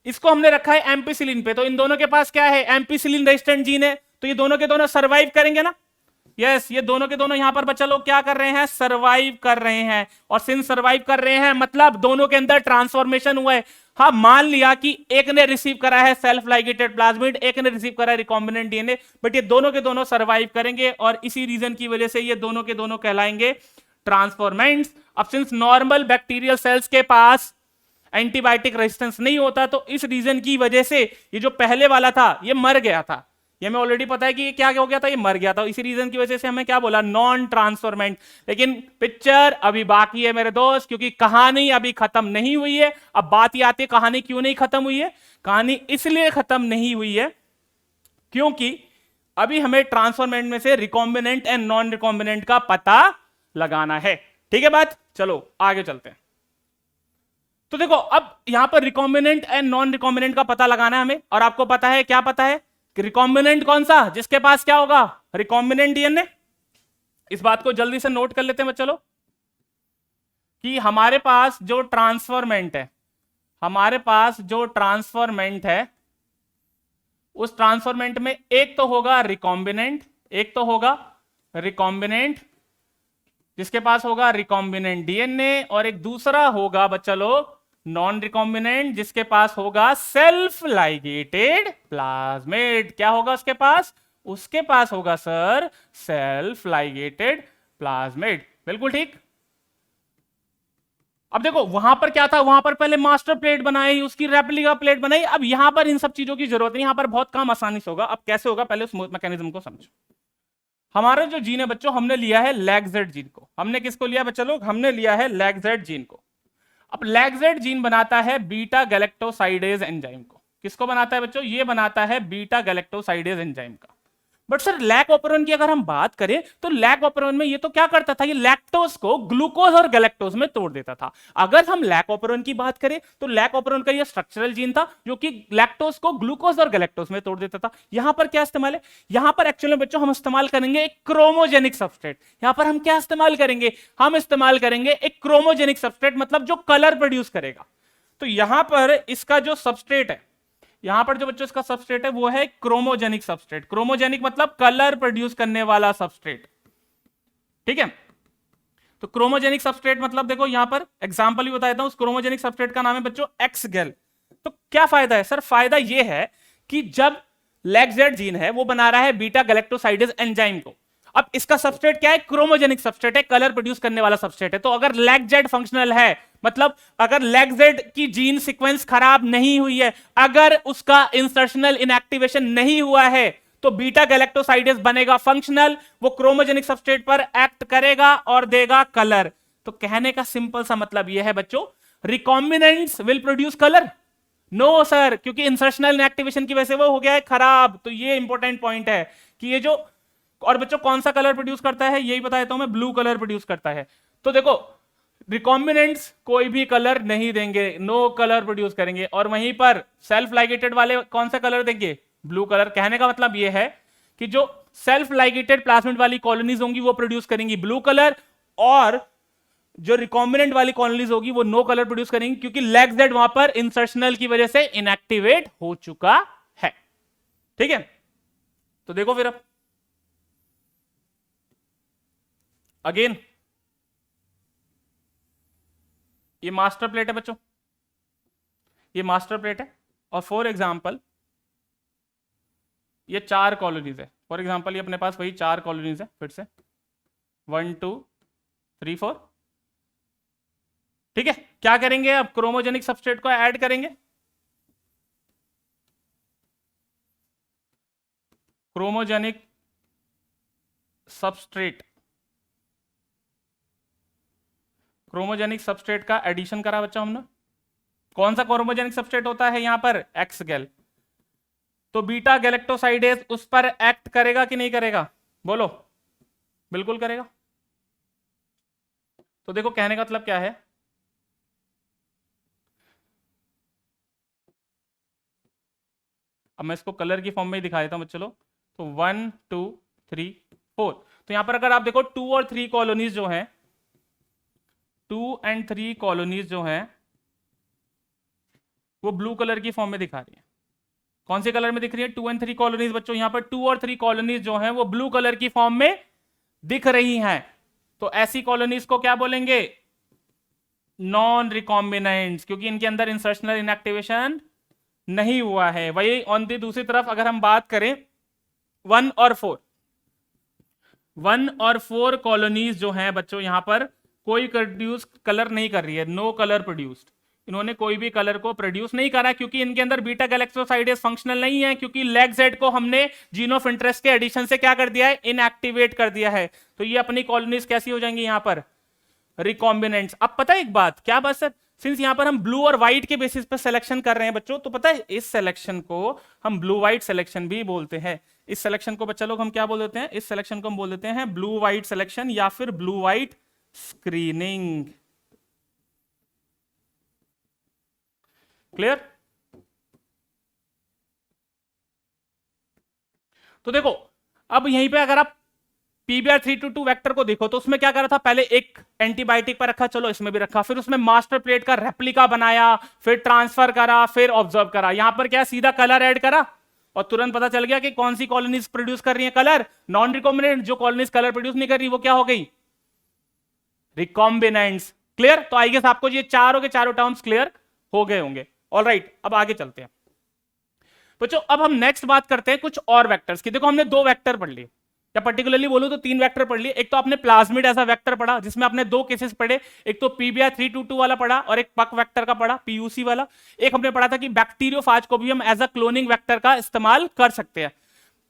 इसको हमने रखा है एम्पिसिलिन पे, तो इन दोनों के पास क्या है, एम्पिसिलिन रेजिस्टेंट जीन है, तो ये दोनों के दोनों सर्वाइव करेंगे ना। यस, ये दोनों के दोनों यहां पर बच्चा लोग क्या कर रहे हैं, सर्वाइव कर रहे हैं, और सिंस सर्वाइव कर रहे हैं मतलब दोनों के अंदर ट्रांसफॉर्मेशन हुआ है। हाँ, मान लिया कि एक ने रिसीव करा है सेल्फ लाइगेटेड प्लाज्मिड, एक ने रिसीव करा है रिकॉम्बिनेंट डीएनए, बट ये दोनों के दोनों सर्वाइव करेंगे, और इसी रीजन की वजह से ये दोनों के दोनों कहलाएंगे ट्रांसफॉर्मेंट्स। अब सिंस नॉर्मल बैक्टीरियल सेल्स के पास एंटीबायोटिक रेजिस्टेंस नहीं होता, तो इस रीजन की वजह से ये जो पहले वाला था ये मर गया था, ये हमें ऑलरेडी पता है कि ये क्या हो गया था, ये मर गया था, इसी रीजन की वजह से हमें क्या बोला, नॉन ट्रांसफॉर्मेंट। लेकिन पिक्चर अभी बाकी है मेरे दोस्त, क्योंकि कहानी अभी खत्म नहीं हुई है। अब बात ये आती है कहानी क्यों नहीं खत्म हुई है, कहानी इसलिए खत्म नहीं हुई है क्योंकि अभी हमें ट्रांसफॉर्मेंट में से रिकॉम्बिनेंट एंड नॉन रिकॉम्बिनेंट का पता लगाना है, ठीक है बात। चलो आगे चलते हैं। तो देखो अब यहां पर रिकॉम्बिनेंट एंड नॉन रिकॉम्बिनेंट का पता लगाना है हमें, और आपको पता है, क्या पता है कि रिकॉम्बिनेंट कौन सा, जिसके पास क्या होगा, रिकॉम्बिनेंट डीएनए। इस बात को जल्दी से नोट कर लेते हैं चलो, कि हमारे पास जो ट्रांसफॉर्मेंट है, हमारे पास जो ट्रांसफॉर्मेंट है, उस ट्रांसफॉर्मेंट में एक तो होगा रिकॉम्बिनेंट, एक तो होगा रिकॉम्बिनेंट जिसके पास होगा रिकॉम्बिनेंट डीएनए, और एक दूसरा होगा बच्चा लोग नॉन रिकॉम्बिनेंट जिसके पास होगा सेल्फ लाइगेटेड प्लाज्मिड। क्या होगा उसके पास, उसके पास होगा सर सेल्फ लाइगेटेड प्लाज्मिड, बिल्कुल ठीक। अब देखो वहां पर क्या था, वहां पर पहले मास्टर प्लेट बनाई, उसकी रेप्लिका प्लेट बनाई, अब यहां पर इन सब चीजों की जरूरत नहीं, यहां पर बहुत काम आसानी से होगा। अब कैसे होगा, पहले उस मैकेनिज्म को समझो। हमारा जो जीन है बच्चों, हमने लिया है लैग-जेड जीन को, हमने किसको लिया बच्चों लोग, हमने लिया है लैग-जेड जीन को। अब लैग-जेड जीन बनाता है बीटा गैलेक्टोसाइडेज एंजाइम को, किसको बनाता है बच्चों, ये बनाता है बीटा गैलेक्टोसाइडेज एंजाइम का। बट सर लैक ऑपरेरन की अगर हम बात करें तो लैक ऑपरेरन में ये तो क्या करता था, ये लैक्टोज को ग्लूकोज और गैलेक्टोज में तोड़ देता था। अगर हम लैक ऑपरेरन की बात करें तो लैक ऑपरेरन का ये स्ट्रक्चरल जीन था जो कि लैक्टोज को ग्लूकोज और गैलेक्टोज में तोड़ देता था। यहां पर क्या इस्तेमाल है, यहां पर एक्चुअली बच्चों हम इस्तेमाल करेंगे एक क्रोमोजेनिक सबस्ट्रेट। यहां पर हम क्या इस्तेमाल करेंगे, हम इस्तेमाल करेंगे एक क्रोमोजेनिक सबस्ट्रेट, मतलब जो कलर प्रोड्यूस करेगा। तो यहां पर इसका जो सबस्ट्रेट है, यहां पर जो बच्चों इसका सबस्ट्रेट है वो है क्रोमोजेनिक सबस्ट्रेट। क्रोमोजेनिक मतलब कलर प्रोड्यूस करने वाला सबस्ट्रेट, ठीक है। तो क्रोमोजेनिक सबस्ट्रेट मतलब देखो यहां पर एग्जांपल भी बताता हूं, उस क्रोमोजेनिक सबस्ट्रेट का नाम है बच्चों एक्सगेल। तो क्या फायदा है सर, फायदा यह है कि जब लैक्जेड जीन है वो बना रहा है बीटा गैलेक्टोसाइडेज एंजाइम को, अब इसका सबस्ट्रेट क्या है, क्रोमोजेनिक सबस्ट्रेट है, कलर प्रोड्यूस करने वाला सबस्ट्रेट है। तो अगर लैक्जेड फंक्शनल है, मतलब अगर लैक्जेड की जीन सीक्वेंस खराब नहीं हुई है, अगर उसका इंसर्शनल इनएक्टिवेशन नहीं हुआ है, तो बीटा गैलेक्टोसाइडेज बनेगा फंक्शनल, वो क्रोमोजेनिक सबस्ट्रेट पर एक्ट करेगा और देगा कलर। तो कहने का सिंपल सा मतलब यह है बच्चों, recombinants will produce colour? No sir, क्योंकि इंसर्शनल इनएक्टिवेशन की वजह से वो हो गया है खराब। तो ये इंपॉर्टेंट पॉइंट है कि ये जो, और बच्चों कौन सा कलर प्रोड्यूस करता है यही बता देता हूं मैं, ब्लू कलर प्रोड्यूस करता है। तो देखो रिकॉम्बिनेंट्स कोई भी कलर नहीं देंगे, नो कलर प्रोड्यूस करेंगे, और वहीं पर सेल्फ लाइगेटेड वाले कौन सा कलर देंगे, ब्लू कलर। कहने का मतलब यह है कि जो सेल्फ लाइगेटेड प्लाज्मिड वाली कॉलोनीज होंगी वो प्रोड्यूस करेंगी ब्लू कलर, और जो रिकॉम्बिनेंट वाली कॉलोनीज होगी वो नो कलर प्रोड्यूस करेंगी, क्योंकि लैक्जेड वहां पर इंसर्शनल की वजह से इनएक्टिवेट हो चुका है, ठीक है। तो देखो फिर अब अगेन ये मास्टर प्लेट है बच्चों, ये मास्टर प्लेट है, और फॉर एग्जांपल ये 4 कॉलोनीज है। फॉर एग्जांपल ये अपने पास वही 4 कॉलोनीज है, फिर से 1 2 3 4, ठीक है। क्या करेंगे अब, क्रोमोजेनिक सबस्ट्रेट को ऐड करेंगे, क्रोमोजेनिक सबस्ट्रेट, क्रोमोजेनिक सबस्ट्रेट का एडिशन करा बच्चा हमने। कौन सा क्रोमोजेनिक सबस्ट्रेट होता है यहां पर, एक्सगेल। तो बीटा गैलेक्टोसाइडेज उस पर एक्ट करेगा कि नहीं करेगा, बोलो, बिल्कुल करेगा। तो देखो कहने का मतलब क्या है, अब मैं इसको कलर की फॉर्म में ही दिखा देता हूं बच्चों लोग। तो 1 2 3 4, तो यहां पर अगर आप देखो 2 और 3 कॉलोनीज जो हैं, 2 एंड 3 कॉलोनीज जो हैं वो ब्लू कलर की फॉर्म में दिखा रही है। कौन से कलर में दिख रही है, 2 एंड 3 कॉलोनीज बच्चों, यहां पर 2 और 3 कॉलोनीज जो हैं वो ब्लू कलर की फॉर्म में दिख रही हैं। तो ऐसी कॉलोनीज को क्या बोलेंगे, नॉन रिकॉम्बिनेंट्स, क्योंकि इनके अंदर इंसर्शनल इनएक्टिवेशन नहीं हुआ है। वही ऑन दी दूसरी तरफ अगर हम बात करें 1 और 4, 1 और 4 कॉलोनीज जो हैं बच्चों, यहां पर कोई प्रोड्यूस कलर नहीं कर रही है, नो कलर प्रोड्यूस्ड, इन्होंने कोई भी कलर को प्रोड्यूस नहीं करा, क्योंकि इनके अंदर बीटा गैलेक्टोसाइडेज फंक्शनल नहीं है, क्योंकि लैक्जेड को हमने जीन ऑफ इंटरेस्ट के एडिशन से क्या कर दिया है, इनएक्टिवेट कर दिया है। तो ये अपनी कॉलोनीज कैसी हो जाएंगी यहां पर, रिकॉम्बिनेंट्स। अब पता है एक बात, क्या बात सर, सिंस यहां पर हम ब्लू और व्हाइट के बेसिस पर सिलेक्शन कर रहे हैं बच्चों, तो पता है इस सिलेक्शन को हम ब्लू व्हाइट सिलेक्शन भी बोलते हैं। इस सिलेक्शन को बच्चा लोग हम क्या बोल देते हैं, इस सिलेक्शन को हम बोल देते हैं ब्लू व्हाइट सिलेक्शन या फिर ब्लू व्हाइट स्क्रीनिंग। क्लियर? तो देखो अब यहीं पे अगर आप PBr322 वेक्टर को देखो तो उसमें क्या करा था, पहले एक एंटीबायोटिक पर रखा, चलो इसमें भी रखा, फिर उसमें मास्टर प्लेट का रेप्लिका बनाया, फिर ट्रांसफर करा, फिर ऑब्जर्व करा। यहां पर क्या सीधा कलर ऐड करा और तुरंत पता चल गया कि कौन सी कॉलोनीज प्रोड्यूस कर रही है कलर, नॉन रिकॉम्बिनेंट। जो कॉलोनीज कलर प्रोड्यूस नहीं कर रही वो क्या हो गई, रिकॉम्बिनेंट्स। क्लियर? तो आई गेस आपको ये चारों के चारों टर्म्स क्लियर हो गए होंगे। ऑलराइट, अब आगे चलते हैं बच्चों। अब हम नेक्स्ट बात करते हैं कुछ और वेक्टर्स की। देखो हमने 2 वेक्टर पढ़ लिए, या पर्टिकुलरली बोलूं तो 3 वेक्टर पढ़ लिए। एक तो आपने प्लाज्मिड ऐसा वेक्टर पढ़ा जिसमें आपने 2 केसेस पढ़े, एक तो PBr322 वाला पढ़ा और एक पक वेक्टर का पढ़ा, PUC वाला। एक हमने पढ़ा था कि बैक्टीरियोफाज को भी हम एज अ क्लोनिंग वेक्टर का इस्तेमाल कर सकते हैं।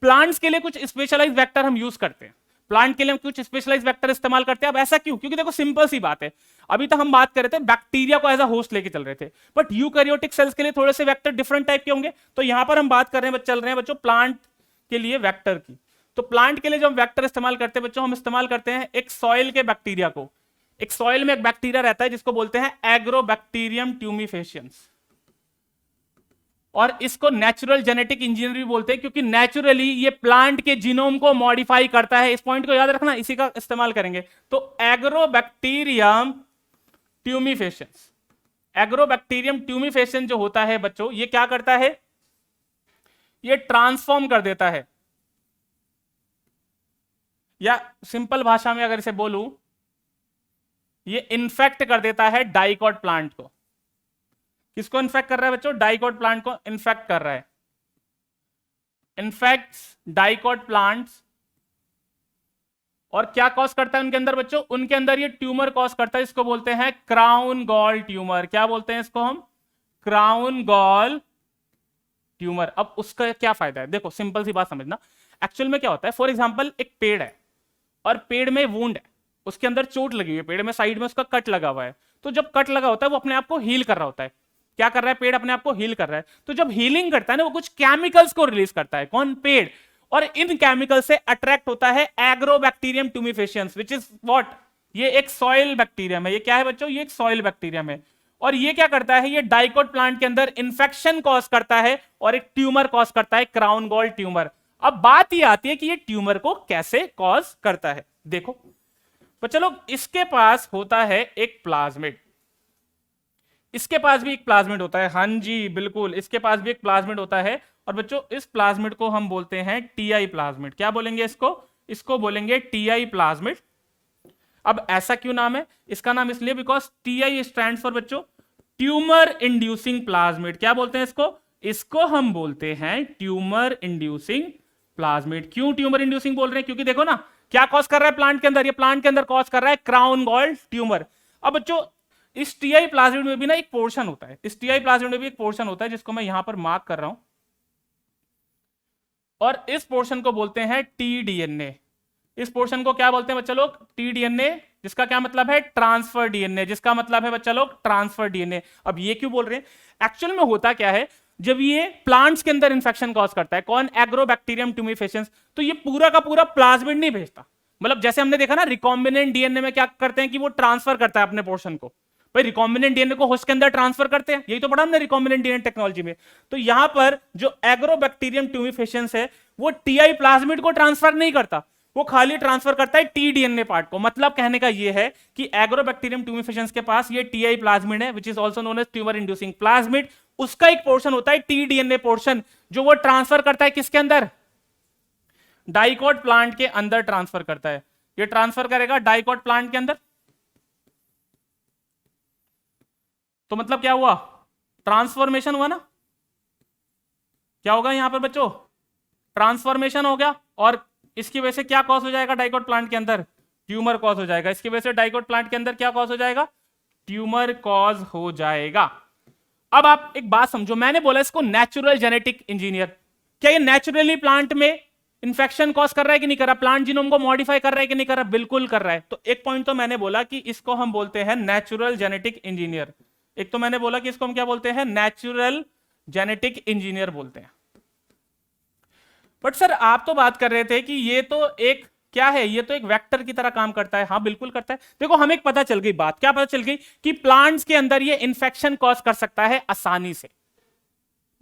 प्लांट्स के लिए कुछ स्पेशलाइज वेक्टर हम यूज करते हैं, प्लांट के लिए हम कुछ स्पेशलाइज वेक्टर इस्तेमाल करते हैं। अब ऐसा क्यों, क्योंकि देखो सिंपल सी बात है, अभी तक हम बात कर रहे थे बैक्टीरिया को एज अ होस्ट लेके चल रहे थे, बट यूकैरियोटिक सेल्स के लिए थोड़े से वेक्टर डिफरेंट टाइप के होंगे। तो यहां पर हम बात कर रहे हैं, चल रहे हैं बच्चों प्लांट के लिए वेक्टर की। तो प्लांट के लिए जो हम वेक्टर इस्तेमाल करते हैं बच्चों, हम इस्तेमाल करते हैं एक सॉइल के बैक्टीरिया को। एक सॉइल में एक बैक्टीरिया रहता है जिसको बोलते हैं एग्रोबैक्टीरियम ट्यूमिफेशियंस, और इसको नेचुरल जेनेटिक इंजीनियर भी बोलते हैं, क्योंकि नेचुरली ये प्लांट के जीनोम को मॉडिफाई करता है। इस पॉइंट को याद रखना, इसी का इस्तेमाल करेंगे। तो एग्रोबैक्टीरियम ट्यूमिफेशियंस, एग्रोबैक्टीरियम ट्यूमिफेशियंस जो होता है बच्चों, ये क्या करता है, ये ट्रांसफॉर्म कर देता है, या सिंपल भाषा में अगर इसे बोलूं, ये इन्फेक्ट कर देता है डाइकॉट प्लांट को। किसको इन्फेक्ट कर रहा है बच्चों, डाइकॉट प्लांट को इन्फेक्ट कर रहा है, इन्फेक्ट्स डाइकॉट प्लांट्स। और क्या कॉज करता है उनके अंदर बच्चों, उनके अंदर ये ट्यूमर कॉज करता है, इसको बोलते हैं क्राउन गॉल ट्यूमर। क्या बोलते हैं इसको हम, क्राउन गॉल ट्यूमर। अब उसका क्या फायदा है, देखो सिंपल सी बात समझना। एक्चुअल में क्या होता है, फॉर एग्जांपल एक पेड़ है और पेड़ में वुंड है, उसके अंदर चोट लगी हुई है, पेड़ में साइड में उसका कट लगा हुआ है। तो जब कट लगा होता है वो अपने आप को हील कर रहा होता है। क्या कर रहा है, पेड़ अपने आप को हील कर रहा है। तो जब हीलिंग करता है ना, वो कुछ केमिकल्स को रिलीज करता है, कौन, पेड़। और इन केमिकल से अट्रैक्ट होता है agrobacterium tumefaciens, which is what, ये एक सॉइल बैक्टीरियम है। ये क्या है बच्चों, ये एक सॉइल बैक्टीरियम है। और ये क्या करता है, ये डाइकॉट प्लांट के अंदर इंफेक्शन कॉज करता है और एक ट्यूमर कॉज करता है, क्राउन गॉल ट्यूमर। अब बात ये आती है कि ये ट्यूमर को कैसे कॉज करता है। देखो तो चलो, इसके पास होता है एक प्लाज्मिड, इसके पास भी एक प्लाज्मिड होता है। हाँ जी बिल्कुल, इसके पास भी एक प्लाज्मिड होता है। और बच्चों इस प्लाज्मिड को हम बोलते हैं टीआई प्लाज्मिड। क्या बोलेंगे इसको, इसको बोलेंगे टीआई प्लाज्मिड। अब ऐसा क्यों नाम है इसका, नाम इसलिए बिकॉज टीआई स्टैंड्स फॉर बच्चों ट्यूमर इंड्यूसिंग प्लाज्मिड। क्या बोलते हैं इसको, इसको हम बोलते हैं ट्यूमर इंड्यूसिंग प्लाज्मिड। क्यों ट्यूमर इंड्यूसिंग बोल रहे हैं, क्योंकि देखो ना क्या कॉज कर रहा है प्लांट के अंदर, ये प्लांट के अंदर कॉज कर रहा है क्राउन गॉल ट्यूमर। अब बच्चों इस टीआई प्लाज्मिड में भी ना एक पोर्शन होता है, इस टीआई प्लाज्मिड में भी एक पोर्शन होता है जिसको मैं यहां पर मार्क कर रहा हूं, और इस पोर्शन को बोलते हैं टीडीएनए। इस पोर्शन को क्या बोलते हैं बच्चा लोग, टीडीएनए, जिसका क्या मतलब है, ट्रांसफर डीएनए, जिसका मतलब है बच्चा लोग ट्रांसफर डीएनए। अब ये क्यों बोल रहे हैं, एक्चुअल में होता क्या है, जब ये प्लांट्स के अंदर इंफेक्शन कॉज करता है, कौन, एग्रोबैक्टीरियम ट्यूमिफेशियंस, तो ये पूरा का पूरा प्लाज्मिड नहीं भेजता। मतलब जैसे हमने देखा ना रिकॉम्बिनेंट डीएनए में क्या करते हैं कि वो ट्रांसफर करता है अपने पोर्शन को, भाई रिकॉम्बिनेंट डीएनए को होस्ट के अंदर ट्रांसफर करते हैं, यही तो पढ़ा हमने रिकॉम्बिनेंट डीएनए टेक्नोलॉजी में। तो यहां पर जो एग्रोबैक्टीरियम ट्यूमिफेशियंस है वो टीआई प्लाज्मिड को ट्रांसफर नहीं करता, वो खाली ट्रांसफर करता है टीडीएनए पार्ट को। मतलब कहने का ये है कि एग्रोबैक्टीरियम ट्यूमिफेशियंस के पास ये टीआई प्लाज्मिड है, which is also known as tumour inducing plasmid. उसका एक पोर्शन होता है टीडीएनए पोर्शन, जो वो ट्रांसफर करता है किसके अंदर, डाइकॉट प्लांट के अंदर ट्रांसफर करता है। ये ट्रांसफर करेगा डाइकॉट प्लांट के अंदर। तो मतलब क्या हुआ, ट्रांसफॉर्मेशन हुआ ना, क्या होगा यहां पर बच्चों, ट्रांसफॉर्मेशन हो गया। और इसकी वजह से क्या कॉज हो जाएगा डाइकॉट प्लांट के अंदर, ट्यूमर कॉज हो जाएगा। इसकी वजह से डाइकॉट प्लांट के अंदर क्या कॉज हो जाएगा, ट्यूमर कॉज हो जाएगा। अब आप एक बात समझो, मैंने बोला इसको नेचुरल जेनेटिक इंजीनियर, क्या ये नेचुरली प्लांट में इंफेक्शन कॉज कर रहा है कि नहीं कर रहा, प्लांट जीनोम को मॉडिफाई कर रहा है कि नहीं कर रहा, बिल्कुल कर रहा है। तो एक पॉइंट तो मैंने बोला कि इसको हम बोलते हैं नेचुरल जेनेटिक इंजीनियर, एक तो मैंने बोला कि इसको हम क्या बोलते हैं, नेचुरल जेनेटिक इंजीनियर बोलते हैं। बट सर आप तो बात कर रहे थे कि ये तो एक क्या है, ये तो एक वेक्टर की तरह काम करता है। हाँ बिल्कुल करता है। देखो हमें एक पता चल गई बात, क्या पता चल गई, कि प्लांट्स के अंदर ये इंफेक्शन कॉज कर सकता है आसानी से।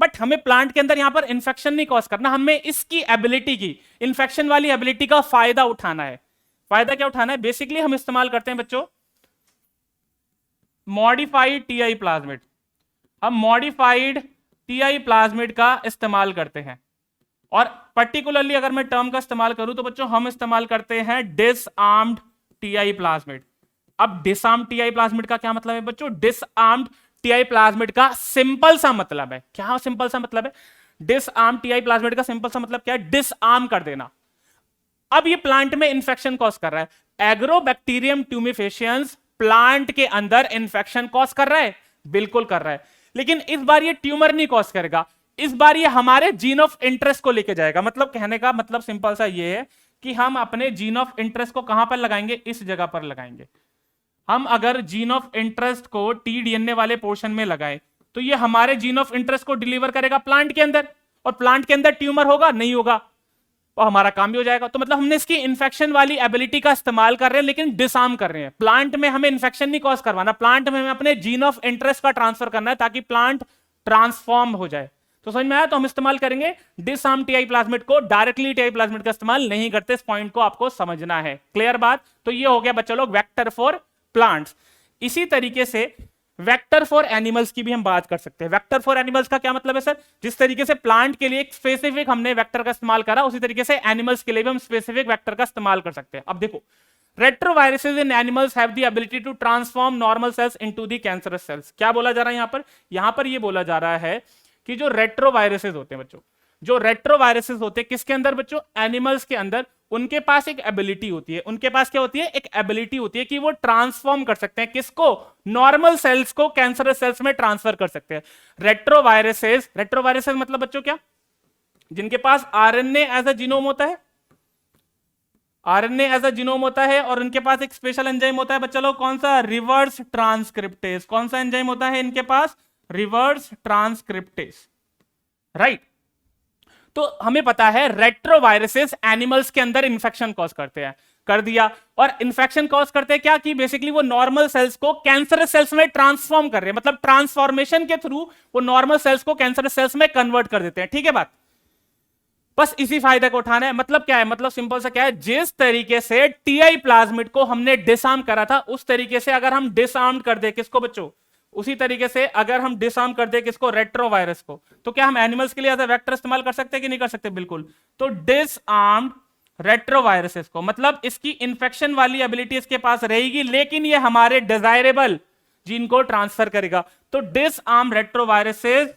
बट हमें प्लांट के अंदर यहां पर इंफेक्शन नहीं कॉज करना, हमें इसकी एबिलिटी की, इंफेक्शन वाली एबिलिटी का फायदा उठाना है। फायदा क्या उठाना है, बेसिकली हम इस्तेमाल करते हैं बच्चों मॉडिफाइड टीआई प्लाज्मिड। हम मॉडिफाइड टीआई प्लाज्मिड का इस्तेमाल करते हैं। और पर्टिकुलरली अगर मैं टर्म का इस्तेमाल करूं तो बच्चों हम इस्तेमाल करते हैं डिसआर्म्ड टीआई प्लाज्मिड। अब डिसआर्म्ड टीआई प्लाज्मिड का क्या मतलब है बच्चों, डिसआर्म्ड टीआई प्लाज्मिड का सिंपल सा मतलब है, क्या सिंपल सा मतलब है, डिसआर्म्ड टीआई प्लाज्मिड का सिंपल सा मतलब क्या है, डिसआर्म कर देना। अब ये प्लांट में इंफेक्शन कॉज कर रहा है, एग्रोबैक्टीरियम ट्यूमिफेशियंस प्लांट के अंदर इंफेक्शन कॉज कर रहा है, बिल्कुल कर रहा है। लेकिन इस बार ये ट्यूमर नहीं कॉज करेगा, इस बार ये हमारे जीन ऑफ इंटरेस्ट को लेके जाएगा। मतलब कहने का मतलब सिंपल सा ये है कि हम अपने जीन ऑफ इंटरेस्ट को कहां पर लगाएंगे, इस जगह पर लगाएंगे। हम अगर जीन ऑफ इंटरेस्ट को टीडीएनए वाले पोर्शन में लगाए तो ये हमारे जीन ऑफ इंटरेस्ट को डिलीवर करेगा प्लांट के अंदर, और प्लांट के अंदर ट्यूमर होगा नहीं होगा, और हमारा काम भी हो जाएगा। तो मतलब हमने इसकी इन्फेक्शन वाली एबिलिटी का इस्तेमाल कर रहे हैं लेकिन डिसआर्म कर रहे हैं। प्लांट में हमें इन्फेक्शन नहीं कॉज करवाना, प्लांट में हमें अपने जीन ऑफ इंटरेस्ट का ट्रांसफर करना है ताकि प्लांट ट्रांसफॉर्म हो जाए। तो समझ में आया? तो हम इस्तेमाल करेंगे डिसआर्म टीआई प्लाज्मिड को, डायरेक्टली टीआई प्लाज्मिड का इस्तेमाल नहीं करते। इस पॉइंट को आपको समझना है। क्लियर बात? तो ये हो गया बच्चों लोग वेक्टर फॉर प्लांट्स। इसी तरीके से वेक्टर फॉर एनिमल्स की भी हम बात कर सकते हैं। वेक्टर फॉर एनिमल्स का क्या मतलब है सर? जिस तरीके से प्लांट के लिए एक स्पेसिफिक हमने वेक्टर का इस्तेमाल करा, उसी तरीके से एनिमल्स के लिए भी हम स्पेसिफिक वेक्टर का इस्तेमाल कर सकते हैं। अब देखो, retroviruses in animals have the ability to transform normal cells into the cancerous cells. क्या बोला जा रहा है यहां पर ये बोला जा रहा है कि जो रेट्रोवायरसेस होते हैं बच्चों, जो रेट्रोवायरसेस होते हैं किसके अंदर बच्चों? एनिमल्स के अंदर। उनके पास एक एबिलिटी होती है, उनके पास क्या होती है? एक एबिलिटी होती है कि वो ट्रांसफॉर्म कर सकते हैं किसको? नॉर्मल सेल्स को कैंसरस सेल्स में ट्रांसफर कर सकते हैं। रेट्रोवायरसेस, रेट्रोवायरसेस मतलब बच्चों क्या? जिनके पास आरएनए एज अ जीनोम होता है, आरएनए एज अ जीनोम होता है और उनके पास एक स्पेशल एंजाइम होता है बच्चा लोग, कौन सा? Reverse transcriptase. कौन सा एंजाइम होता है इनके पास? Reverse transcriptase, right. तो हमें पता है रेट्रोवायरसेस एनिमल्स के अंदर इंफेक्शन कॉज करते हैं, कर दिया। और इंफेक्शन कॉज करते हैं क्या? कि बेसिकली वो नॉर्मल सेल्स को कैंसरस सेल्स में ट्रांसफॉर्म कर रहे हैं, मतलब ट्रांसफॉर्मेशन के थ्रू वो नॉर्मल सेल्स को कैंसरस सेल्स में कन्वर्ट कर देते हैं। ठीक है बात? बस इसी फायदे को उठाना है। मतलब क्या है? मतलब सिंपल सा क्या है, जिस तरीके से टीआई प्लाज्मिड को हमने डिसआर्म करा था, उस तरीके से अगर हम डिसआर्म कर दे किसको बच्चों? उसी तरीके से अगर हम डिसआर्म कर दे किसको? रेट्रोवायरस को, तो क्या हम एनिमल्स के लिए एज अ वेक्टर इस्तेमाल कर सकते हैं कि नहीं कर सकते? बिल्कुल। तो डिसआर्म्ड रेट्रोवायरसेस को, मतलब इसकी इंफेक्शन वाली एबिलिटी इसके पास रहेगी लेकिन ये हमारे डिजायरेबल जीन को ट्रांसफर करेगा। तो डिसआर्म रेट्रोवायरसेस